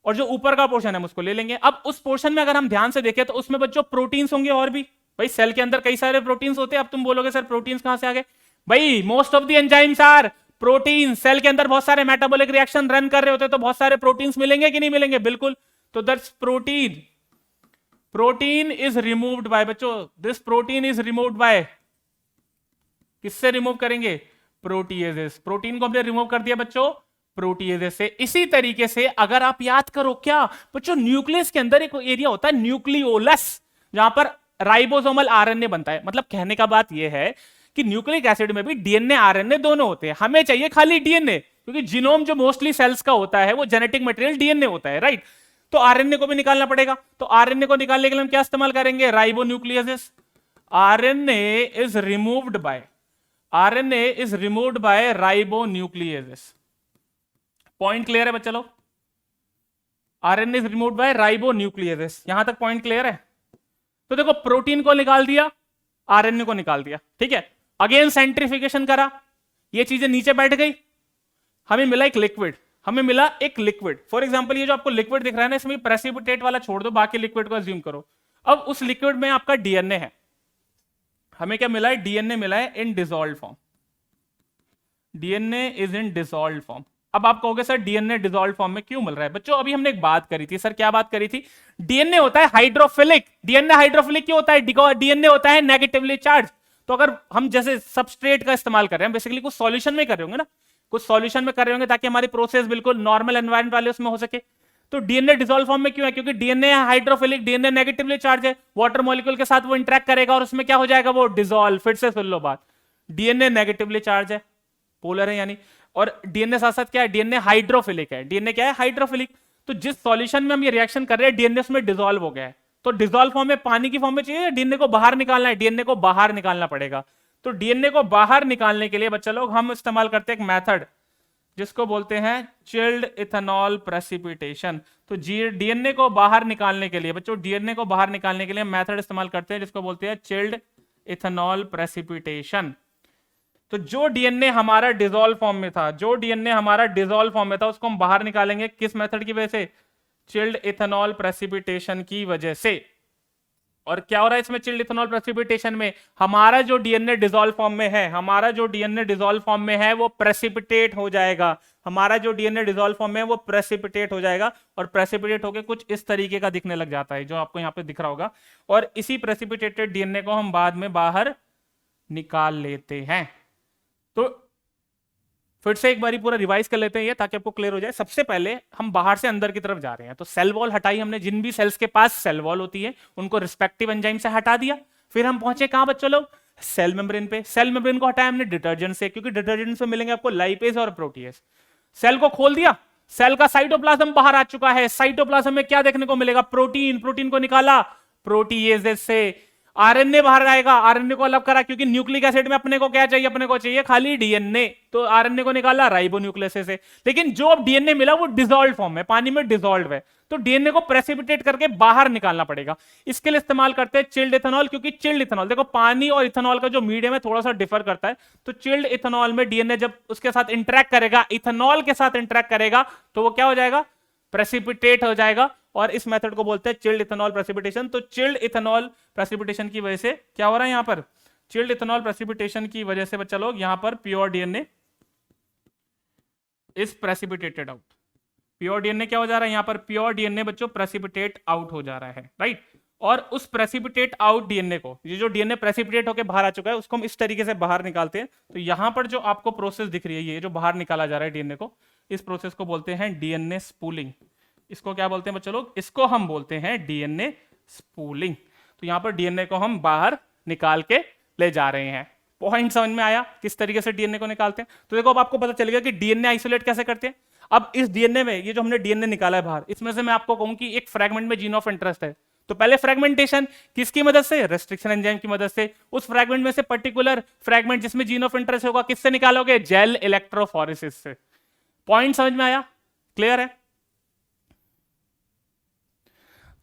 और जो ऊपर का पोर्शन है हम उसको ले लेंगे। अब उस पोर्शन में अगर हम ध्यान से देखें तो उसमें बच्चों प्रोटीन्स होंगे, और भी भाई सेल के अंदर कई सारे प्रोटीन्स होते हैं। अब तुम बोलोगे सर प्रोटीन्स कहां से आ गए? भाई most of the enzymes are protein. Cell के अंदर बहुत सारे मेटाबॉलिक रिएक्शन रन कर रहे होते हैं, तो बहुत सारे प्रोटीन्स मिलेंगे कि नहीं मिलेंगे? बिल्कुल। तो that's protein, protein is removed by, बच्चों this protein is removed by, किससे रिमूव करेंगे? प्रोटीएजेस। प्रोटीन को हमने रिमूव कर दिया बच्चों प्रोटीएजेस से। इसी तरीके से अगर आप याद करो, क्या बच्चों न्यूक्लियस के अंदर एक एरिया होता है न्यूक्लियोलस, जहां पर राइबोसोमल आरएनए बनता है। मतलब कहने का बात यह है कि न्यूक्लिक एसिड में भी डीएनए आरएनए दोनों होते हैं। हमें चाहिए खाली डीएनए, क्योंकि जीनोम जो मोस्टली सेल्स का होता है वो जेनेटिक मटेरियल डीएनए होता है, राइट? तो आरएनए को भी निकालना पड़ेगा। तो आरएनए को निकालने के लिए हम क्या इस्तेमाल करेंगे? Ribonucleases. RNA is removed by, RNA is removed by ribonucleases. Point clear है बच्चा लोग? RNA is removed by ribonucleases. यहां तक पॉइंट क्लियर है? तो देखो प्रोटीन को निकाल दिया, आरएनए को निकाल दिया, ठीक है। अगेन सेंट्रीफिकेशन करा, ये चीजें नीचे बैठ गई, हमें मिला एक लिक्विड, हमें मिला एक लिक्विड। फॉर एग्जांपल ये जो आपको लिक्विड दिख रहा है ना, इसमें प्रेसिपिटेट वाला छोड़ दो, बाकी लिक्विड को अज्यूम करो। अब उस लिक्विड में आपका डीएनए है, हमें क्या मिला है? डीएनए मिला है in dissolve form. DNA is in dissolve form. अब आप कहोगे सर डीएनए डिसॉल्व फॉर्म में क्यों मिल रहा है? बच्चों अभी हमने एक बात करी थी, सर क्या बात करी थी? डीएनए होता है हाइड्रोफिलिक। डीएनए हाइड्रोफिलिक क्यों होता है? डीएनए होता है नेगेटिवली चार्ज। तो अगर हम जैसे सबस्ट्रेट का इस्तेमाल कर रहे हैं, बेसिकली कुछ सॉल्यूशन में कर रहे होंगे ना, कुछ सॉल्यूशन में कर रहे होंगे ताकि हमारी प्रोसेस बिल्कुल नॉर्मल एनवायरमेंट वाले उसमें हो सके। तो डीएनए डिसॉल्व फॉर्म में क्यों है? क्योंकि DNA hydrophilic, DNA negatively charge है, वाटर मॉलिक्यूल के साथ वो इंटरेक्ट करेगा और उसमें क्या हो जाएगा? वो डिसॉल्व। फिर से सुन लो बात, डीएनए नेगेटिवली चार्ज है, पोलर है यानी, और डीएनए साथ साथ क्या है? डीएनए हाइड्रोफिलिक है। डीएनए क्या है? हाइड्रोफिलिक। तो जिस सॉल्यूशन में हम ये रिएक्शन कर रहे हैं, डीएनए उसमें डिसॉल्व हो गया है। तो डिसॉल्व फॉर्म में पानी की फॉर्म में चाहिए, डीएनए को बाहर निकालना है, डीएनए को बाहर निकालना पड़ेगा। तो डीएनए को बाहर निकालने के लिए बच्चा लोग हम इस्तेमाल करते हैं एक मेथड जिसको बोलते हैं चिल्ड इथेनॉल प्रेसिपिटेशन। तो डीएनए को बाहर निकालने के लिए बच्चों, डीएनए को बाहर निकालने के लिए मेथड इस्तेमाल करते हैं जिसको बोलते हैं चिल्ड इथेनॉल प्रेसिपिटेशन। तो जो डीएनए हमारा डिसॉल्व फॉर्म में था, जो डीएनए हमारा डिसॉल्व फॉर्म में था, उसको हम बाहर निकालेंगे किस मेथड की वजह से? चिल्ड इथेनॉल प्रेसिपिटेशन की वजह से। और क्या हो रहा है इसमें चिल्ड इथेनॉल प्रेसिपिटेशन में? हमारा जो डीएनए डिसॉल्व फॉर्म में है, हमारा जो डीएनए डिसॉल्व फॉर्म में है वो प्रेसिपिटेट हो जाएगा। हमारा जो डीएनए डिसॉल्व फॉर्म में है वो प्रेसिपिटेट हो जाएगा, और प्रेसिपिटेट होकर कुछ इस तरीके का दिखने लग जाता है जो आपको यहाँ पे दिख रहा होगा। और इसी प्रेसिपिटेटेड डीएनए को हम बाद में बाहर निकाल लेते हैं। तो फिर से एक बारी पूरा रिवाइज कर लेते हैं ये, ताकि आपको क्लियर हो जाए। सबसे पहले हम बाहर से अंदर की तरफ जा रहे हैं, तो सेल वॉल हटाई हमने, जिन भी सेल्स के पास सेल वॉल होती है उनको रिस्पेक्टिव एंजाइम से हटा दिया। फिर हम पहुंचे कहां बच्चों लोग, सेल मेम्ब्रेन पे। सेल मेम्ब्रेन को हटाया हमने डिटर्जेंट से, क्योंकि डिटर्जेंट से मिलेंगे आपको लाइपेज और प्रोटीएज। सेल को खोल दिया, सेल का साइटोप्लाज्म बाहर आ चुका है। साइटोप्लाज्म में क्या देखने को मिलेगा, प्रोटीन। प्रोटीन को निकाला प्रोटीएजेस से। आरएनए बाहर आएगा, आरएनए को अलग करा, क्योंकि न्यूक्लिक एसिड में अपने को क्या चाहिए, अपने को चाहिए खाली डीएनए, तो आरएनए को निकाला राइबोन्यूक्लियस से। लेकिन जो अब डीएनए मिला वो डिसॉल्व फॉर्म में, पानी में डिसॉल्व है, तो डीएनए को प्रेसिपिटेट करके बाहर निकालना पड़ेगा। इसके लिए इस्तेमाल करते हैं चिल्ड इथेनॉल, क्योंकि चिल्ड इथेनॉल, देखो पानी और इथेनॉल का जो मीडियम है थोड़ा सा डिफर करता है, तो चिल्ड इथेनॉल में डीएनए जब उसके साथ इंटरेक्ट करेगा, इथेनॉल के साथ इंटरेक्ट करेगा, तो वो क्या हो जाएगा, प्रेसिपिटेट हो जाएगा, और इस मेथड को बोलते हैं चिल्ड इथेनॉल प्रेसिपिटेशन। तो चिल्ड इथेनॉल प्रेसिपिटेशन की वजह से क्या हो रहा है, यहां पर चिल्ड इथेनॉल प्रेसिपिटेशन की वजह से बच्चा लोग यहां पर pure DNA is precipitated out. Pure DNA क्या हो जा रहा है, यहां पर प्योर डीएनए बच्चों प्रेसिपिटेट आउट हो जा रहा है, राइट। और उस प्रेसिपिटेट आउट डीएनए को, ये जो डीएनए प्रेसिपिटेट होकर बाहर आ चुका है, उसको हम इस तरीके से बाहर निकालते हैं। तो यहां पर जो आपको प्रोसेस दिख रही है, ये जो बाहर निकाला जा रहा है डीएनए को, इस प्रोसेस को बोलते हैं डीएनए स्पूलिंग। इसको क्या बोलते हैं बच्चों लोग, इसको हम बोलते हैं डीएनए स्पूलिंग। तो यहां पर डीएनए को हम बाहर निकाल के ले जा रहे हैं। पॉइंट समझ में आया किस तरीके से डीएनए को निकालते हैं। तो देखो अब आपको पता चलेगा कि डीएनए आइसोलेट कैसे करते हैं। अब इस डीएनए में, ये जो हमने डीएनए निकाला है बाहर, इसमें से मैं आपको कहूं कि एक फ्रैगमेंट में जीन ऑफ इंटरेस्ट है, तो पहले फ्रैगमेंटेशन किसकी मदद से, रेस्ट्रिक्शन एंजाइम की मदद से। उस फ्रैगमेंट में से पर्टिकुलर फ्रैगमेंट जिसमें जीन ऑफ इंटरेस्ट होगा, किससे निकालोगे, जेल इलेक्ट्रोफोरेसिस से। पॉइंट समझ में आया, क्लियर है।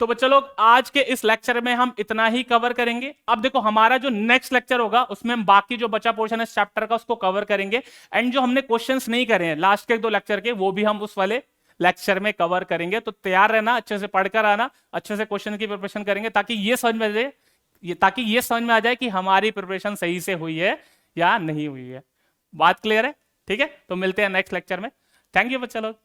तो बच्चों लोग आज के इस लेक्चर में हम इतना ही कवर करेंगे। अब देखो हमारा जो नेक्स्ट लेक्चर होगा उसमें हम बाकी जो बचा पोर्शन है चैप्टर का उसको कवर करेंगे, एंड जो हमने क्वेश्चंस नहीं करे हैं लास्ट के 2 लेक्चर के, वो भी हम उस वाले लेक्चर में कवर करेंगे। तो तैयार रहना, अच्छे से पढ़कर आना, अच्छे से क्वेश्चन की प्रिपरेशन करेंगे, ताकि ये समझ में आ जाए कि हमारी प्रिपरेशन सही से हुई है या नहीं हुई है। बात क्लियर है, ठीक है। तो मिलते हैं नेक्स्ट लेक्चर में। थैंक यू बच्चा लोग।